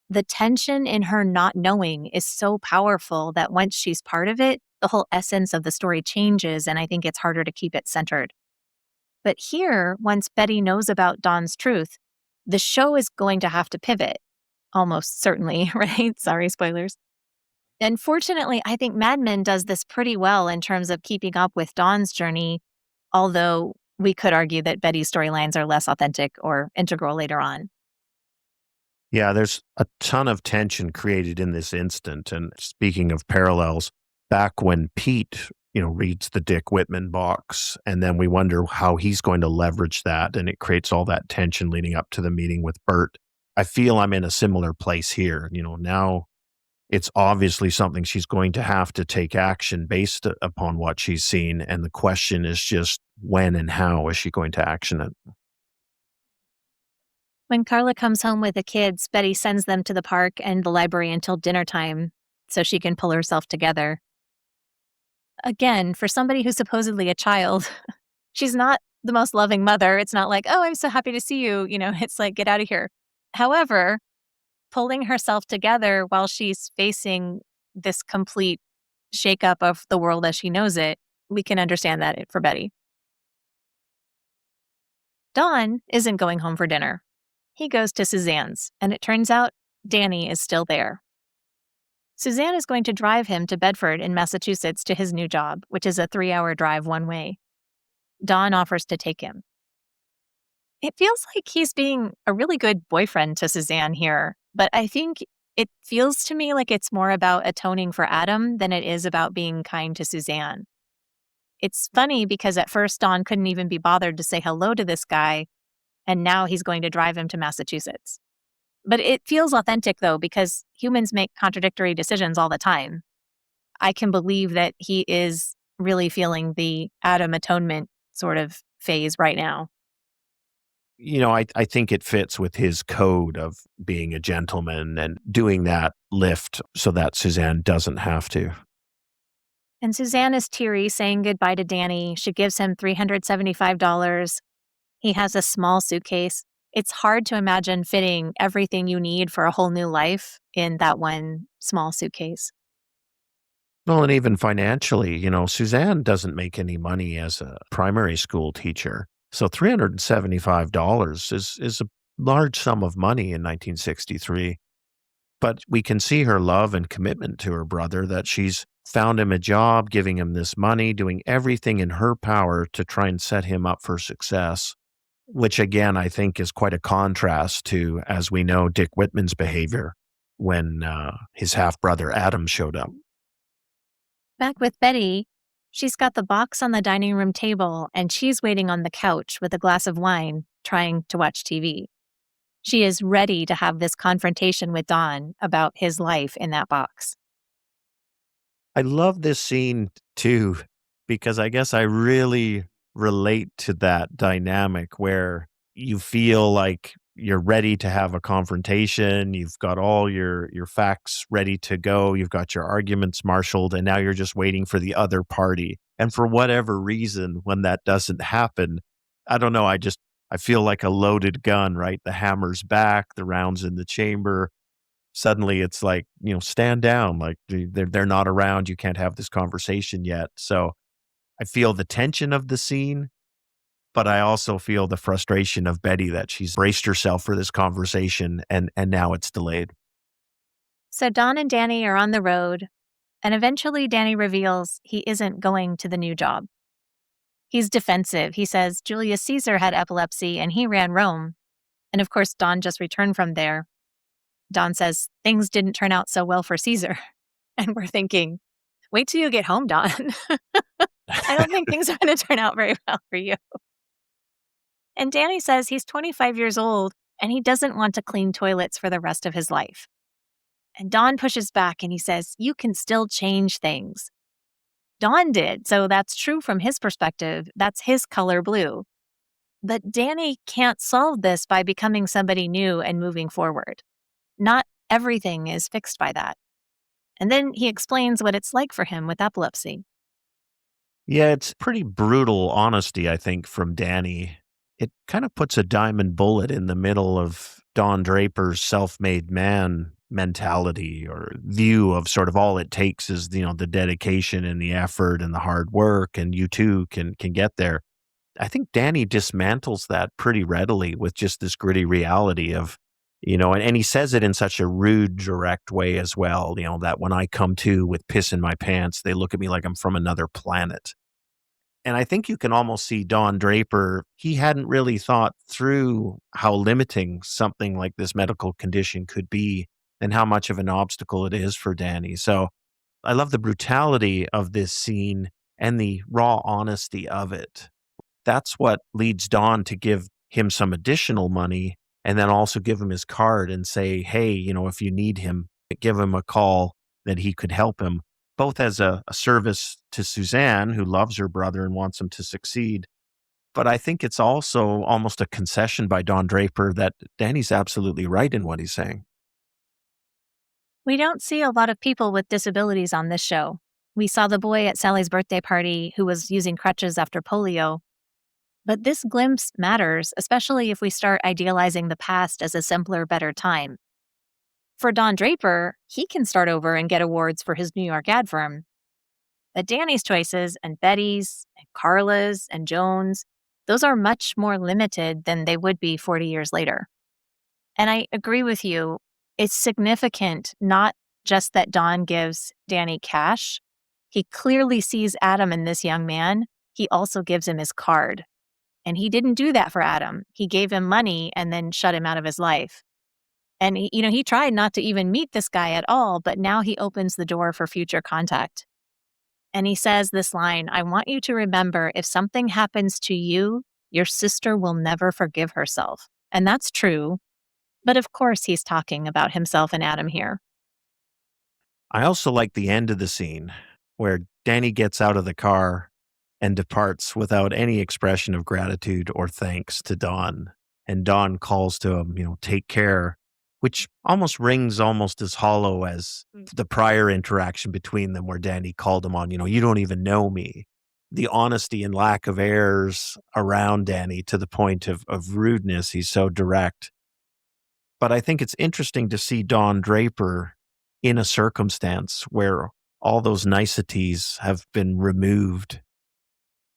The tension in her not knowing is so powerful that once she's part of it, the whole essence of the story changes, and I think it's harder to keep it centered. But here, once Betty knows about Dawn's truth, the show is going to have to pivot. Almost certainly, right? Sorry, spoilers. And fortunately, I think Mad Men does this pretty well in terms of keeping up with Dawn's journey, although we could argue that Betty's storylines are less authentic or integral later on. Yeah, there's a ton of tension created in this instant. And speaking of parallels, back when Pete, reads the Dick Whitman box, and then we wonder how he's going to leverage that, and it creates all that tension leading up to the meeting with Bert. I feel I'm in a similar place here. Now it's obviously something she's going to have to take action based upon what she's seen. And the question is just when and how is she going to action it? When Carla comes home with the kids, Betty sends them to the park and the library until dinner time so she can pull herself together. Again, for somebody who's supposedly a child, she's not the most loving mother. It's not like, oh, I'm so happy to see you. It's like, get out of here. However, pulling herself together while she's facing this complete shakeup of the world as she knows it, we can understand that for Betty. Don isn't going home for dinner. He goes to Suzanne's, and it turns out Danny is still there. Suzanne is going to drive him to Bedford in Massachusetts to his new job, which is a 3-hour drive one way. Don offers to take him. It feels like he's being a really good boyfriend to Suzanne here, but I think it feels to me like it's more about atoning for Adam than it is about being kind to Suzanne. It's funny because at first Don couldn't even be bothered to say hello to this guy, and now he's going to drive him to Massachusetts. But it feels authentic, though, because humans make contradictory decisions all the time. I can believe that he is really feeling the Adam atonement sort of phase right now. I think it fits with his code of being a gentleman and doing that lift so that Suzanne doesn't have to. And Suzanne is teary, saying goodbye to Danny. She gives him $375. He has a small suitcase. It's hard to imagine fitting everything you need for a whole new life in that one small suitcase. Well, and even financially, Suzanne doesn't make any money as a primary school teacher. So $375 is a large sum of money in 1963. But we can see her love and commitment to her brother, that she's found him a job, giving him this money, doing everything in her power to try and set him up for success, which again, I think is quite a contrast to, as we know, Dick Whitman's behavior when his half-brother Adam showed up. Back with Betty, she's got the box on the dining room table, and she's waiting on the couch with a glass of wine, trying to watch TV. She is ready to have this confrontation with Don about his life in that box. I love this scene too, because I guess I really relate to that dynamic where you feel like you're ready to have a confrontation. You've got all your facts ready to go. You've got your arguments marshaled, and now you're just waiting for the other party And for whatever reason, when that doesn't happen, I don't know. I feel like a loaded gun, right? The hammer's back, the round's in the chamber. Suddenly it's like, stand down. Like they're not around. You can't have this conversation yet. So I feel the tension of the scene, but I also feel the frustration of Betty that she's braced herself for this conversation and now it's delayed. So Don and Danny are on the road, and eventually Danny reveals he isn't going to the new job. He's defensive. He says Julius Caesar had epilepsy and he ran Rome. And of course, Don just returned from there. Don says things didn't turn out so well for Caesar. And we're thinking, wait till you get home, Don. I don't think things are going to turn out very well for you. And Danny says he's 25 years old and he doesn't want to clean toilets for the rest of his life. And Don pushes back and he says, you can still change things. Don did, so that's true from his perspective. That's his color blue. But Danny can't solve this by becoming somebody new and moving forward. Not everything is fixed by that. And then he explains what it's like for him with epilepsy. Yeah, it's pretty brutal honesty, I think, from Danny. It kind of puts a diamond bullet in the middle of Don Draper's self-made man mentality or view of sort of all it takes is, the dedication and the effort and the hard work, and you too can get there. I think Danny dismantles that pretty readily with just this gritty reality of, and he says it in such a rude, direct way as well, that when I come to with piss in my pants, they look at me like I'm from another planet. And I think you can almost see Don Draper, he hadn't really thought through how limiting something like this medical condition could be and how much of an obstacle it is for Danny. So I love the brutality of this scene and the raw honesty of it. That's what leads Don to give him some additional money and then also give him his card and say, hey, if you need him, give him a call that he could help him, both as a service to Suzanne, who loves her brother and wants him to succeed. But I think it's also almost a concession by Don Draper that Danny's absolutely right in what he's saying. We don't see a lot of people with disabilities on this show. We saw the boy at Sally's birthday party who was using crutches after polio. But this glimpse matters, especially if we start idealizing the past as a simpler, better time. For Don Draper, he can start over and get awards for his New York ad firm. But Danny's choices and Betty's and Carla's and Joan's, those are much more limited than they would be 40 years later. And I agree with you. It's significant not just that Don gives Danny cash. He clearly sees Adam in this young man. He also gives him his card. And he didn't do that for Adam. He gave him money and then shut him out of his life. And he tried not to even meet this guy at all, but now he opens the door for future contact. And he says this line, I want you to remember, if something happens to you, your sister will never forgive herself. And that's true. But of course, he's talking about himself and Adam here. I also like the end of the scene where Danny gets out of the car and departs without any expression of gratitude or thanks to Don. And Don calls to him, take care, which almost rings almost as hollow as the prior interaction between them where Danny called him on, you don't even know me. The honesty and lack of airs around Danny to the point of rudeness. He's so direct. But I think it's interesting to see Don Draper in a circumstance where all those niceties have been removed.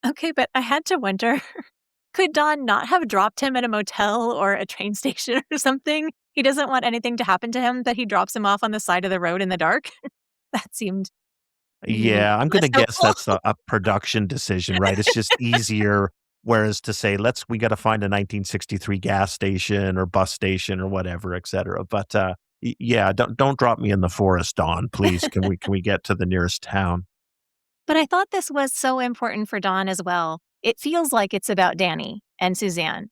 Okay, but I had to wonder, could Don not have dropped him at a motel or a train station or something? He doesn't want anything to happen to him, but he drops him off on the side of the road in the dark. That seemed Yeah, I'm going to guess helpful. that's a production decision, right? It's just easier. Whereas to say, we got to find a 1963 gas station or bus station or whatever, et cetera. But yeah, don't drop me in the forest, Don, please. Can we get to the nearest town? But I thought this was so important for Don as well. It feels like it's about Danny and Suzanne.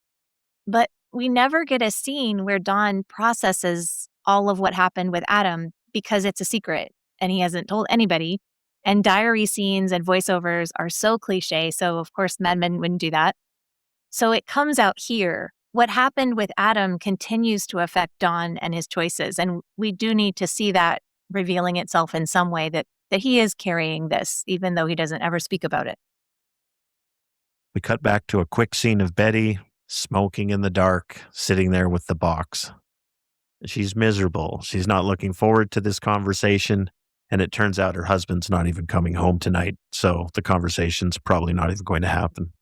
But we never get a scene where Don processes all of what happened with Adam because it's a secret and he hasn't told anybody. And diary scenes and voiceovers are so cliche, so of course Mad Men wouldn't do that. So it comes out here. What happened with Adam continues to affect Don and his choices, and we do need to see that revealing itself in some way that that he is carrying this, even though he doesn't ever speak about it. We cut back to a quick scene of Betty smoking in the dark, sitting there with the box. She's miserable. She's not looking forward to this conversation. And it turns out her husband's not even coming home tonight. So the conversation's probably not even going to happen.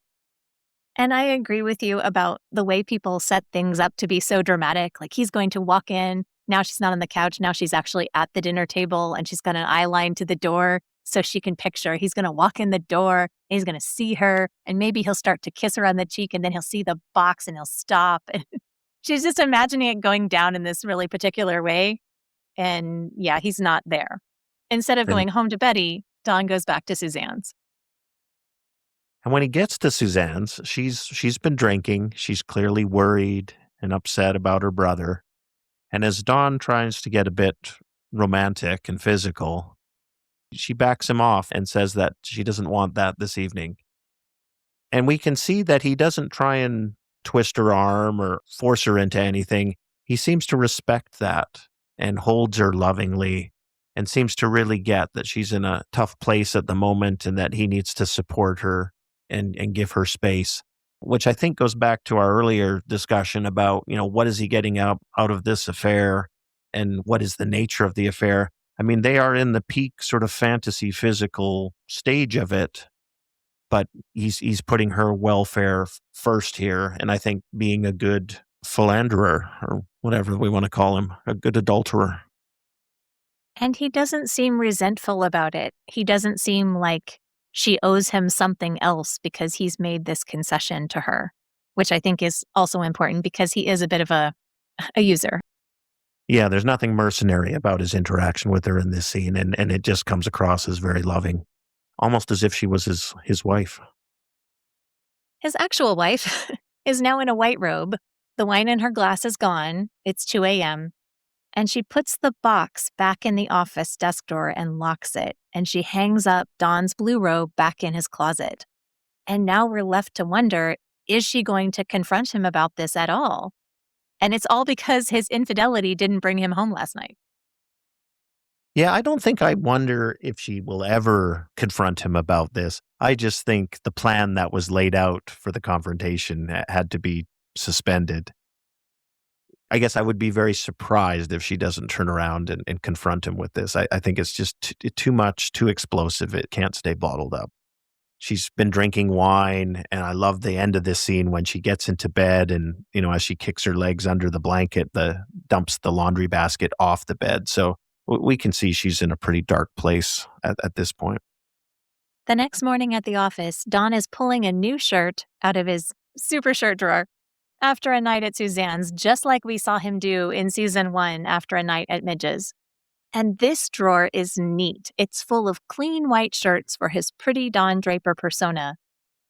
And I agree with you about the way people set things up to be so dramatic. Like he's going to walk in. Now she's not on the couch. Now she's actually at the dinner table and she's got an eye line to the door so she can picture he's going to walk in the door. And he's going to see her and maybe he'll start to kiss her on the cheek and then he'll see the box and he'll stop. And she's just imagining it going down in this really particular way. And yeah, he's not there. Instead of going home to Betty, Don goes back to Suzanne's. And when he gets to Suzanne's, she's been drinking. She's clearly worried and upset about her brother. And as Don tries to get a bit romantic and physical, she backs him off and says that she doesn't want that this evening. And we can see that he doesn't try and twist her arm or force her into anything. He seems to respect that and holds her lovingly and seems to really get that she's in a tough place at the moment and that he needs to support her and give her space, which I think goes back to our earlier discussion about, what is he getting out of this affair and what is the nature of the affair? I mean, they are in the peak sort of fantasy physical stage of it, but he's putting her welfare first here. And I think being a good philanderer or whatever we want to call him, a good adulterer. And he doesn't seem resentful about it. He doesn't seem like she owes him something else because he's made this concession to her, which I think is also important because he is a bit of a user. Yeah, there's nothing mercenary about his interaction with her in this scene, and it just comes across as very loving, almost as if she was his wife. His actual wife is now in a white robe. The wine in her glass is gone. It's 2 a.m. And she puts the box back in the office desk drawer and locks it. And she hangs up Don's blue robe back in his closet. And now we're left to wonder, is she going to confront him about this at all? And it's all because his infidelity didn't bring him home last night. Yeah, I don't think I wonder if she will ever confront him about this. I just think the plan that was laid out for the confrontation had to be suspended. I guess I would be very surprised if she doesn't turn around and confront him with this. I think it's just too much, too explosive. It can't stay bottled up. She's been drinking wine, and I love the end of this scene when she gets into bed and, as she kicks her legs under the blanket, dumps the laundry basket off the bed. So we can see she's in a pretty dark place at this point. The next morning at the office, Don is pulling a new shirt out of his super shirt drawer after a night at Suzanne's, just like we saw him do in season 1 after a night at Midge's. And this drawer is neat. It's full of clean white shirts for his pretty Don Draper persona,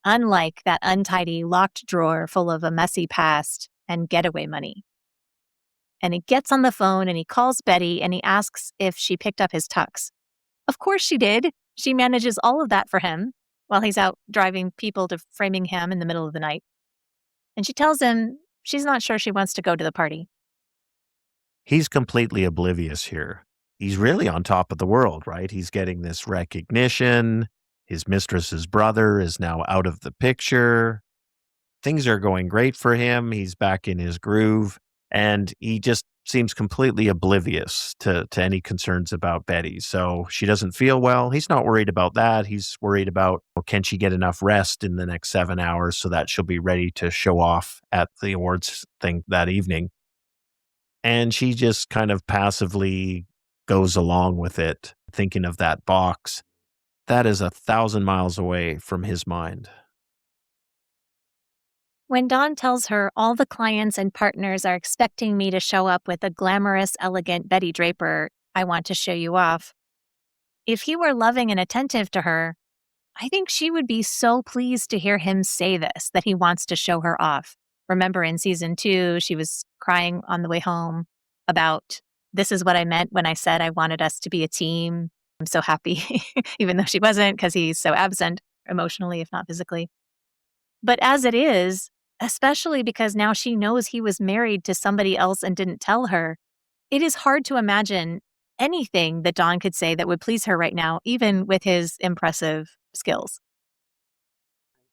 unlike that untidy locked drawer full of a messy past and getaway money. And he gets on the phone and he calls Betty and he asks if she picked up his tux. Of course she did. She manages all of that for him while he's out driving people to Framingham in the middle of the night. And she tells him she's not sure she wants to go to the party. He's completely oblivious here. He's really on top of the world, right? He's getting this recognition. His mistress's brother is now out of the picture. Things are going great for him. He's back in his groove. And he just seems completely oblivious to any concerns about Betty. So she doesn't feel well. He's not worried about that. He's worried about, can she get enough rest in the next 7 hours so that she'll be ready to show off at the awards thing that evening. And she just kind of passively goes along with it, thinking of that box. That is 1,000 miles away from his mind. When Don tells her all the clients and partners are expecting me to show up with a glamorous, elegant Betty Draper, I want to show you off. If he were loving and attentive to her, I think she would be so pleased to hear him say this, that he wants to show her off. Remember in season 2, she was crying on the way home about, this is what I meant when I said I wanted us to be a team. I'm so happy, even though she wasn't, because he's so absent emotionally, if not physically. But as it is, especially because now she knows he was married to somebody else and didn't tell her, it is hard to imagine anything that Don could say that would please her right now, even with his impressive skills.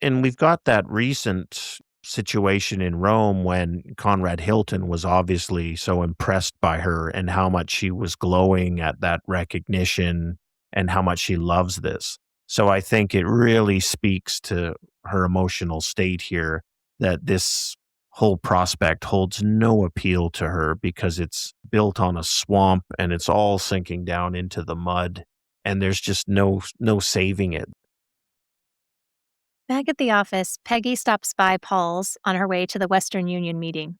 And we've got that recent situation in Rome when Conrad Hilton was obviously so impressed by her and how much she was glowing at that recognition and how much she loves this. So I think it really speaks to her emotional state here that this whole prospect holds no appeal to her because it's built on a swamp and it's all sinking down into the mud and there's just no saving it. Back at the office, Peggy stops by Paul's on her way to the Western Union meeting.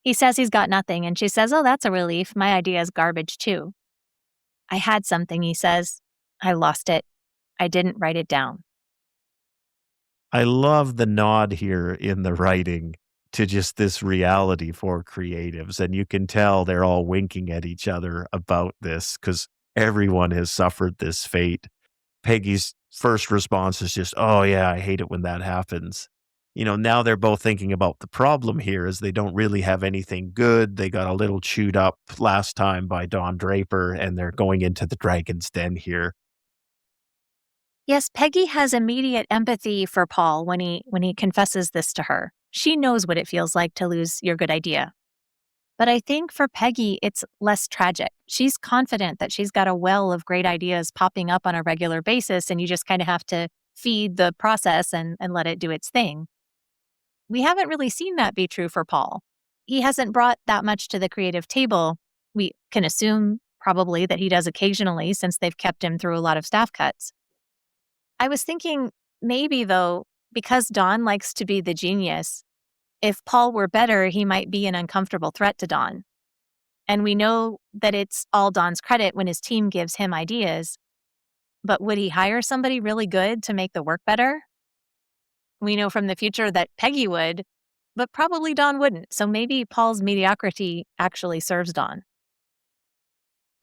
He says he's got nothing, and she says, "Oh, that's a relief. My idea is garbage, too." "I had something," he says. "I lost it. I didn't write it down." I love the nod here in the writing to just this reality for creatives. And you can tell they're all winking at each other about this because everyone has suffered this fate. Peggy's first response is just, "Oh, yeah, I hate it when that happens." Now they're both thinking about the problem here is they don't really have anything good. They got a little chewed up last time by Don Draper, and they're going into the dragon's den here. Yes, Peggy has immediate empathy for Paul when he confesses this to her. She knows what it feels like to lose your good idea. But I think for Peggy, it's less tragic. She's confident that she's got a well of great ideas popping up on a regular basis, and you just kind of have to feed the process and let it do its thing. We haven't really seen that be true for Paul. He hasn't brought that much to the creative table. We can assume probably that he does occasionally since they've kept him through a lot of staff cuts. I was thinking maybe, though, because Don likes to be the genius, if Paul were better, he might be an uncomfortable threat to Don. And we know that it's all Don's credit when his team gives him ideas. But would he hire somebody really good to make the work better? We know from the future that Peggy would, but probably Don wouldn't. So maybe Paul's mediocrity actually serves Don.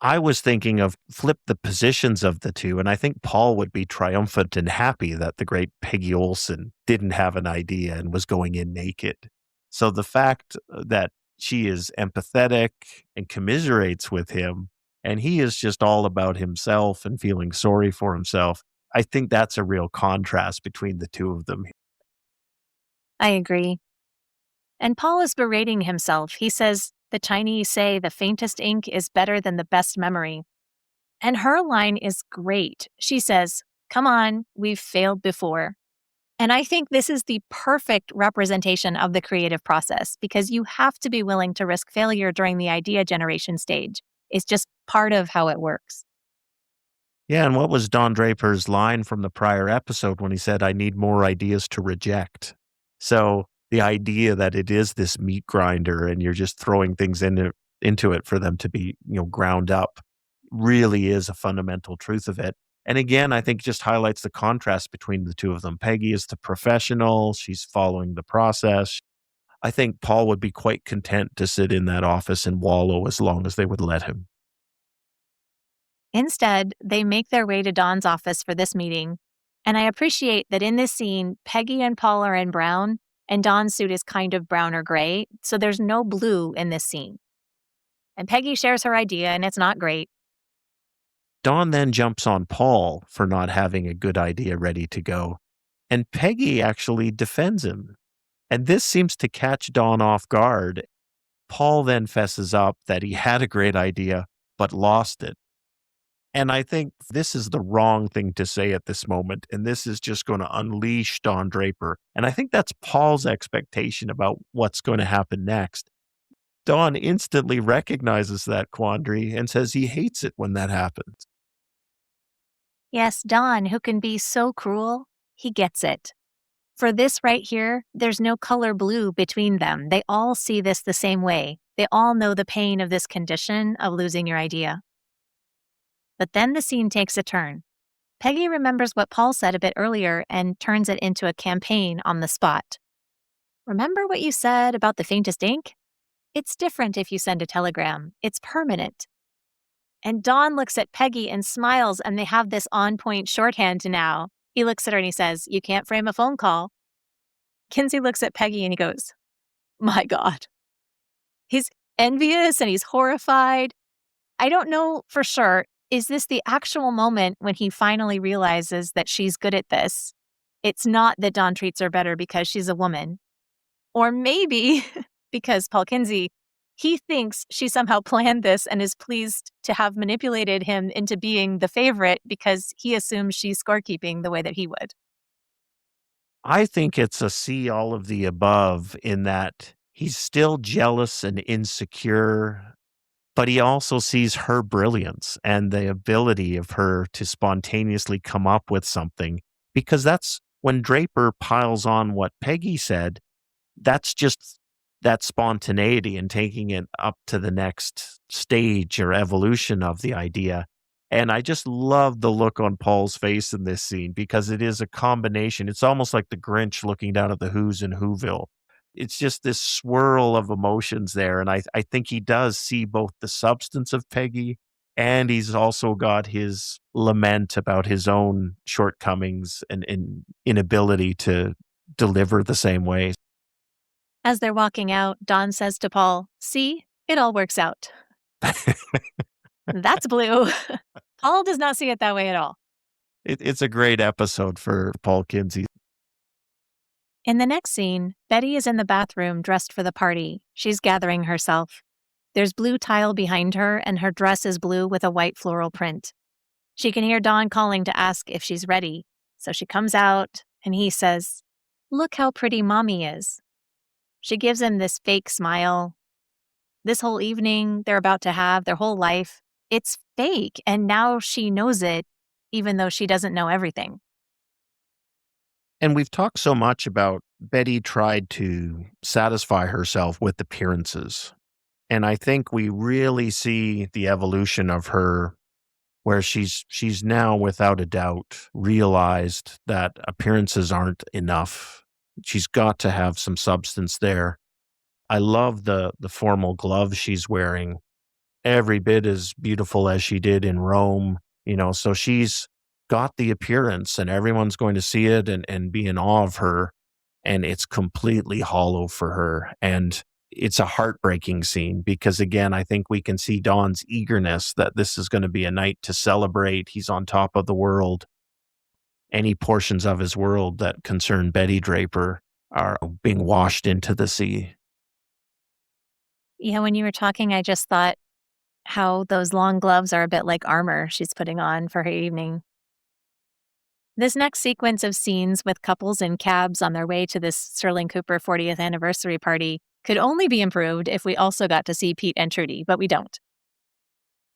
I was thinking of flip the positions of the two, and I think Paul would be triumphant and happy that the great Peggy Olson didn't have an idea and was going in naked. So the fact that she is empathetic and commiserates with him, and he is just all about himself and feeling sorry for himself, I think that's a real contrast between the two of them. I agree. And Paul is berating himself. He says, "The Chinese say the faintest ink is better than the best memory." And her line is great. She says, "Come on, we've failed before." And I think this is the perfect representation of the creative process because you have to be willing to risk failure during the idea generation stage. It's just part of how it works. Yeah, and what was Don Draper's line from the prior episode when he said, "I need more ideas to reject"? So the idea that it is this meat grinder and you're just throwing things into it for them to be, ground up really is a fundamental truth of it. And again, I think just highlights the contrast between the two of them. Peggy is the professional, she's following the process. I think Paul would be quite content to sit in that office and wallow as long as they would let him. Instead, they make their way to Don's office for this meeting. And I appreciate that in this scene, Peggy and Paul are in brown, and Don's suit is kind of brown or gray, so there's no blue in this scene. And Peggy shares her idea, and it's not great. Don then jumps on Paul for not having a good idea ready to go, and Peggy actually defends him. And this seems to catch Don off guard. Paul then fesses up that he had a great idea, but lost it. And I think this is the wrong thing to say at this moment. And this is just going to unleash Don Draper. And I think that's Paul's expectation about what's going to happen next. Don instantly recognizes that quandary and says he hates it when that happens. Yes, Don, who can be so cruel, he gets it. For this right here, there's no color blue between them. They all see this the same way. They all know the pain of this condition of losing your idea. But then the scene takes a turn. Peggy remembers what Paul said a bit earlier and turns it into a campaign on the spot. "Remember what you said about the faintest ink? It's different if you send a telegram. It's permanent." And Don looks at Peggy and smiles, and they have this on-point shorthand now. He looks at her and he says, "You can't frame a phone call." Kinsey looks at Peggy and he goes, "My God." He's envious and he's horrified. I don't know for sure. Is this the actual moment when he finally realizes that she's good at this? It's not that Don treats her better because she's a woman. Or maybe because Paul Kinsey, he thinks she somehow planned this and is pleased to have manipulated him into being the favorite because he assumes she's scorekeeping the way that he would. I think it's a see all of the above in that he's still jealous and insecure, but he also sees her brilliance and the ability of her to spontaneously come up with something. Because that's when Draper piles on what Peggy said, that's just that spontaneity and taking it up to the next stage or evolution of the idea. And I just love the look on Paul's face in this scene because it is a combination. It's almost like the Grinch looking down at the Who's in Whoville. It's just this swirl of emotions there. And I think he does see both the substance of Peggy and he's also got his lament about his own shortcomings and inability to deliver the same way. As they're walking out, Don says to Paul, "See, it all works out." That's blue. Paul does not see it that way at all. It's a great episode for Paul Kinsey. In the next scene, Betty is in the bathroom dressed for the party. She's gathering herself. There's blue tile behind her, and her dress is blue with a white floral print. She can hear Don calling to ask if she's ready. So she comes out, and he says, "Look how pretty Mommy is." She gives him this fake smile. This whole evening they're about to have, their whole life, it's fake, and now she knows it, even though she doesn't know everything. And we've talked so much about Betty tried to satisfy herself with appearances. And I think we really see the evolution of her where she's now without a doubt realized that appearances aren't enough. She's got to have some substance there. I love the formal gloves she's wearing. Every bit as beautiful as she did in Rome, so she's got the appearance and everyone's going to see it and be in awe of her. And it's completely hollow for her. And it's a heartbreaking scene because, again, I think we can see Don's eagerness that this is going to be a night to celebrate. He's on top of the world. Any portions of his world that concern Betty Draper are being washed into the sea. Yeah, when you were talking, I just thought how those long gloves are a bit like armor she's putting on for her evening. This next sequence of scenes with couples in cabs on their way to this Sterling Cooper 40th anniversary party could only be improved if we also got to see Pete and Trudy, but we don't.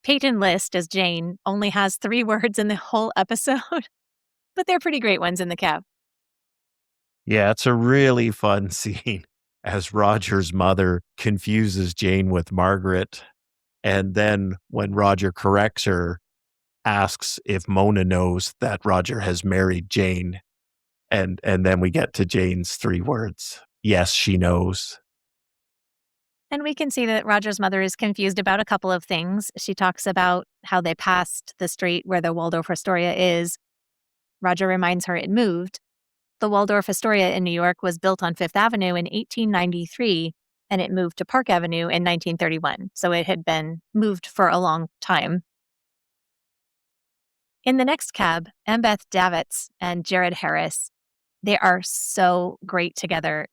Peyton List as Jane only has 3 words in the whole episode, but they're pretty great ones in the cab. Yeah, it's a really fun scene as Roger's mother confuses Jane with Margaret. And then when Roger corrects her, asks if Mona knows that Roger has married Jane. And then we get to Jane's 3 words. Yes, she knows. And we can see that Roger's mother is confused about a couple of things. She talks about how they passed the street where the Waldorf Astoria is. Roger reminds her it moved. The Waldorf Astoria in New York was built on Fifth Avenue in 1893, and it moved to Park Avenue in 1931. So it had been moved for a long time. In the next cab, Embeth Davitz and Jared Harris, they are so great together.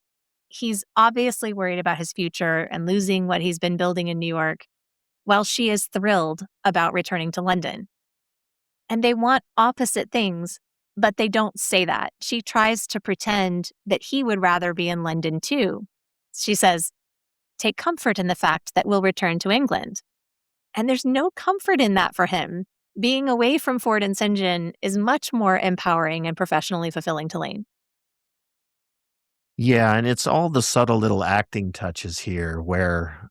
He's obviously worried about his future and losing what he's been building in New York, while she is thrilled about returning to London. And they want opposite things, but they don't say that. She tries to pretend that he would rather be in London too. She says, "Take comfort in the fact that we'll return to England." And there's no comfort in that for him. Being away from Ford and St. John is much more empowering and professionally fulfilling to Lane. Yeah, and it's all the subtle little acting touches here where,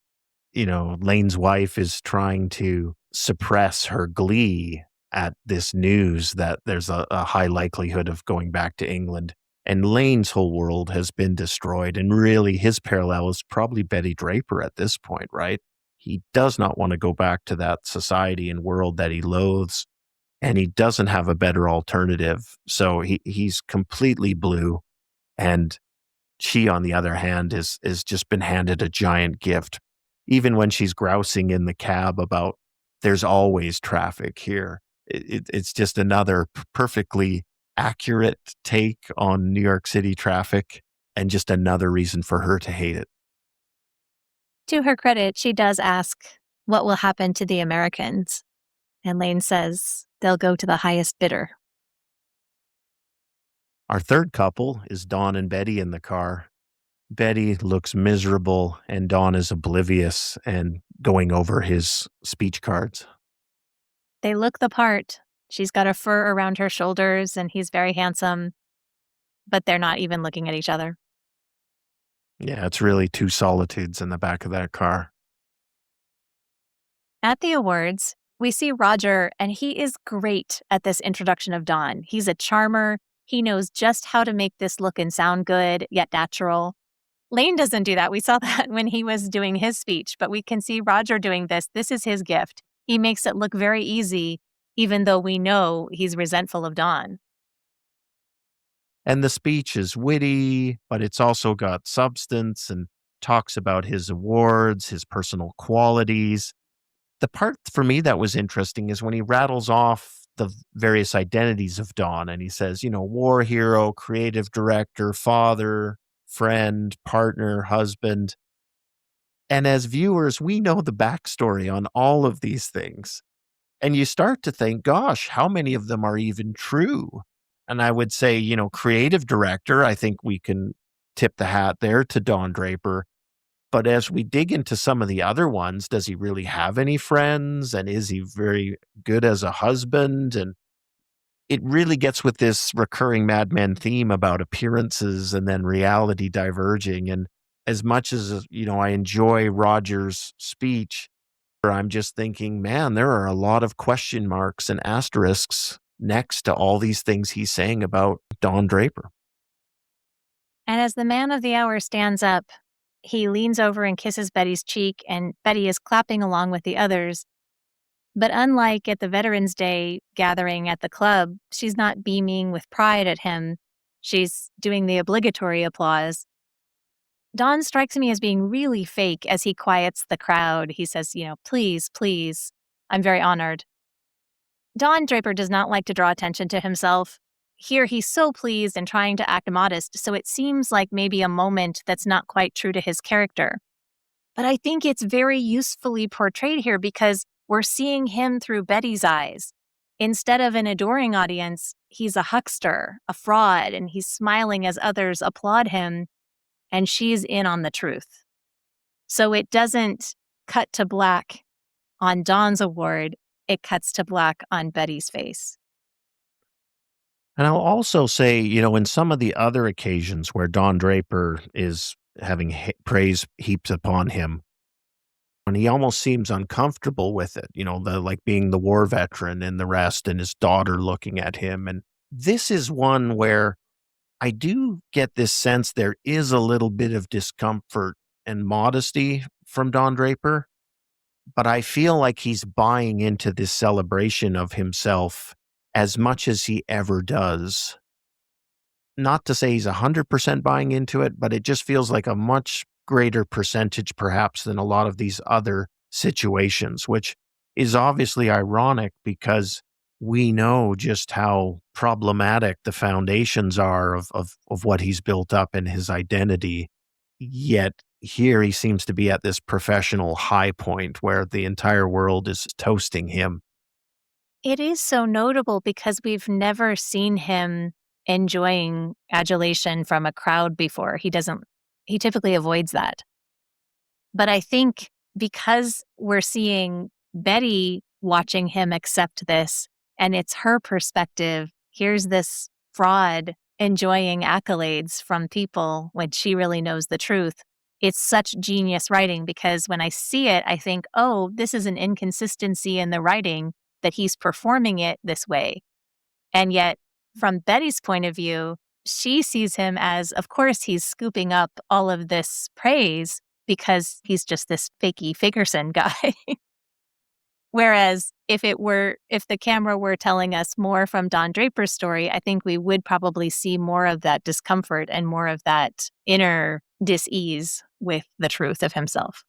Lane's wife is trying to suppress her glee at this news that there's a high likelihood of going back to England. And Lane's whole world has been destroyed. And really, his parallel is probably Betty Draper at this point, right? He does not want to go back to that society and world that he loathes. And he doesn't have a better alternative. So he's completely blue. And she, on the other hand, is just been handed a giant gift. Even when she's grousing in the cab about there's always traffic here. It's just another perfectly accurate take on New York City traffic and just another reason for her to hate it. To her credit, she does ask, what will happen to the Americans? And Lane says, they'll go to the highest bidder. Our third couple is Don and Betty in the car. Betty looks miserable and Don is oblivious and going over his speech cards. They look the part. She's got a fur around her shoulders and he's very handsome, but they're not even looking at each other. Yeah, it's really two solitudes in the back of that car. At the awards, we see Roger, and he is great at this introduction of Don. He's a charmer. He knows just how to make this look and sound good, yet natural. Lane doesn't do that. We saw that when he was doing his speech, but we can see Roger doing this. This is his gift. He makes it look very easy, even though we know he's resentful of Don. And the speech is witty, but it's also got substance and talks about his awards, his personal qualities. The part for me that was interesting is when he rattles off the various identities of Don and he says, war hero, creative director, father, friend, partner, husband. And as viewers, we know the backstory on all of these things. And you start to think, gosh, how many of them are even true? And I would say, creative director, I think we can tip the hat there to Don Draper. But as we dig into some of the other ones, does he really have any friends? And is he very good as a husband? And it really gets with this recurring Mad Men theme about appearances and then reality diverging. And as much as, I enjoy Roger's speech, I'm just thinking, man, there are a lot of question marks and asterisks next to all these things he's saying about Don Draper. And as the man of the hour stands up, he leans over and kisses Betty's cheek, and Betty is clapping along with the others. But unlike at the Veterans Day gathering at the club, she's not beaming with pride at him. She's doing the obligatory applause. Don strikes me as being really fake as he quiets the crowd. He says, please, please, I'm very honored. Don Draper does not like to draw attention to himself. Here he's so pleased and trying to act modest, so it seems like maybe a moment that's not quite true to his character. But I think it's very usefully portrayed here because we're seeing him through Betty's eyes. Instead of an adoring audience, he's a huckster, a fraud, and he's smiling as others applaud him, and she's in on the truth. So it doesn't cut to black on Don's award, it cuts to black on Betty's face. And I'll also say, in some of the other occasions where Don Draper is having praise heaped upon him, and he almost seems uncomfortable with it, like being the war veteran and the rest, and his daughter looking at him. And this is one where I do get this sense there is a little bit of discomfort and modesty from Don Draper, but I feel like he's buying into this celebration of himself as much as he ever does. Not to say he's 100% buying into it, but it just feels like a much greater percentage perhaps than a lot of these other situations, which is obviously ironic because we know just how problematic the foundations are of what he's built up in his identity. Yet here he seems to be at this professional high point where the entire world is toasting him. It is so notable because we've never seen him enjoying adulation from a crowd before. He typically avoids that. But I think because we're seeing Betty watching him accept this, and it's her perspective, here's this fraud enjoying accolades from people when she really knows the truth. It's such genius writing because when I see it, I think, oh, this is an inconsistency in the writing that he's performing it this way. And yet, from Betty's point of view, she sees him as, of course, he's scooping up all of this praise because he's just this fakey Fickerson guy. Whereas if the camera were telling us more from Don Draper's story, I think we would probably see more of that discomfort and more of that inner dis-ease with the truth of himself.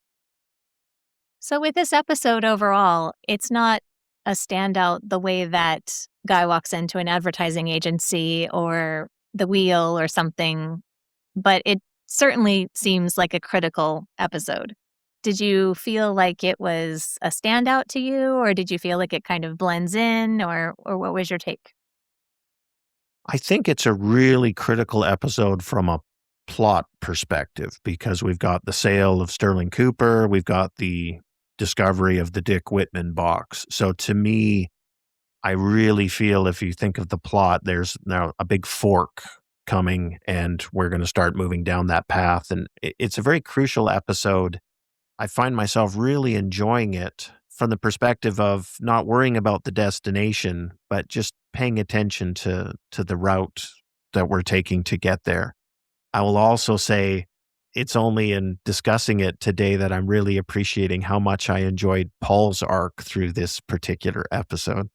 So, with this episode overall, it's not a standout the way that Guy walks into an advertising agency or the wheel or something, but it certainly seems like a critical episode. Did you feel like it was a standout to you, or did you feel like it kind of blends in, or what was your take? I think it's a really critical episode from a plot perspective because we've got the sale of Sterling Cooper, we've got the discovery of the Dick Whitman box. So to me, I really feel if you think of the plot, there's now a big fork coming and we're going to start moving down that path. And it's a very crucial episode. I find myself really enjoying it from the perspective of not worrying about the destination, but just paying attention to the route that we're taking to get there. I will also say it's only in discussing it today that I'm really appreciating how much I enjoyed Paul's arc through this particular episode.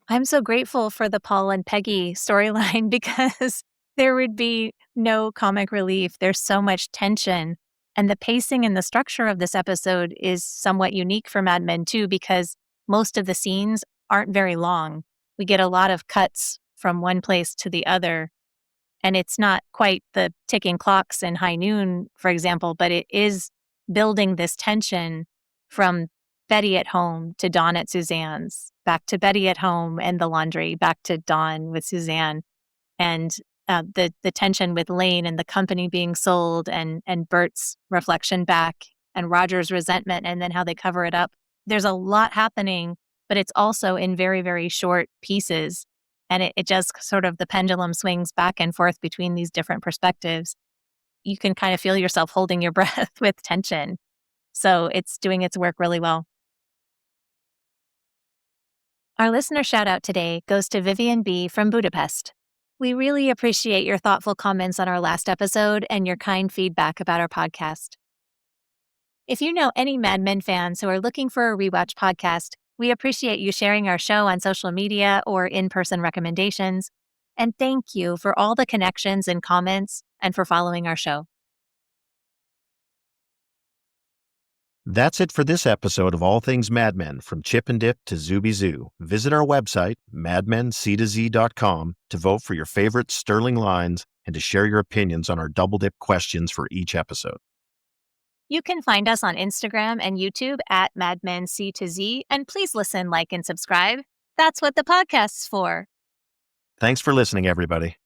I'm so grateful for the Paul and Peggy storyline because there would be no comic relief. There's so much tension. And the pacing and the structure of this episode is somewhat unique for Mad Men, too, because most of the scenes aren't very long. We get a lot of cuts from one place to the other. And it's not quite the ticking clocks in High Noon, for example, but it is building this tension from Betty at home to Dawn at Suzanne's, back to Betty at home and the laundry, back to Dawn with Suzanne, and the tension with Lane and the company being sold, and Bert's reflection back, and Roger's resentment, and then how they cover it up. There's a lot happening, but it's also in very, very short pieces. And it just sort of the pendulum swings back and forth between these different perspectives. You can kind of feel yourself holding your breath with tension. So it's doing its work really well. Our listener shout out today goes to Vivian B. from Budapest. We really appreciate your thoughtful comments on our last episode and your kind feedback about our podcast. If you know any Mad Men fans who are looking for a rewatch podcast, we appreciate you sharing our show on social media or in-person recommendations. And thank you for all the connections and comments and for following our show. That's it for this episode of All Things Mad Men, from Chip and Dip to Zooby Zoo. Visit our website, madmenctoz.com, to vote for your favorite Sterling lines and to share your opinions on our double dip questions for each episode. You can find us on Instagram and YouTube at MadmenC2Z, and please listen, like, and subscribe. That's what the podcast's for. Thanks for listening, everybody.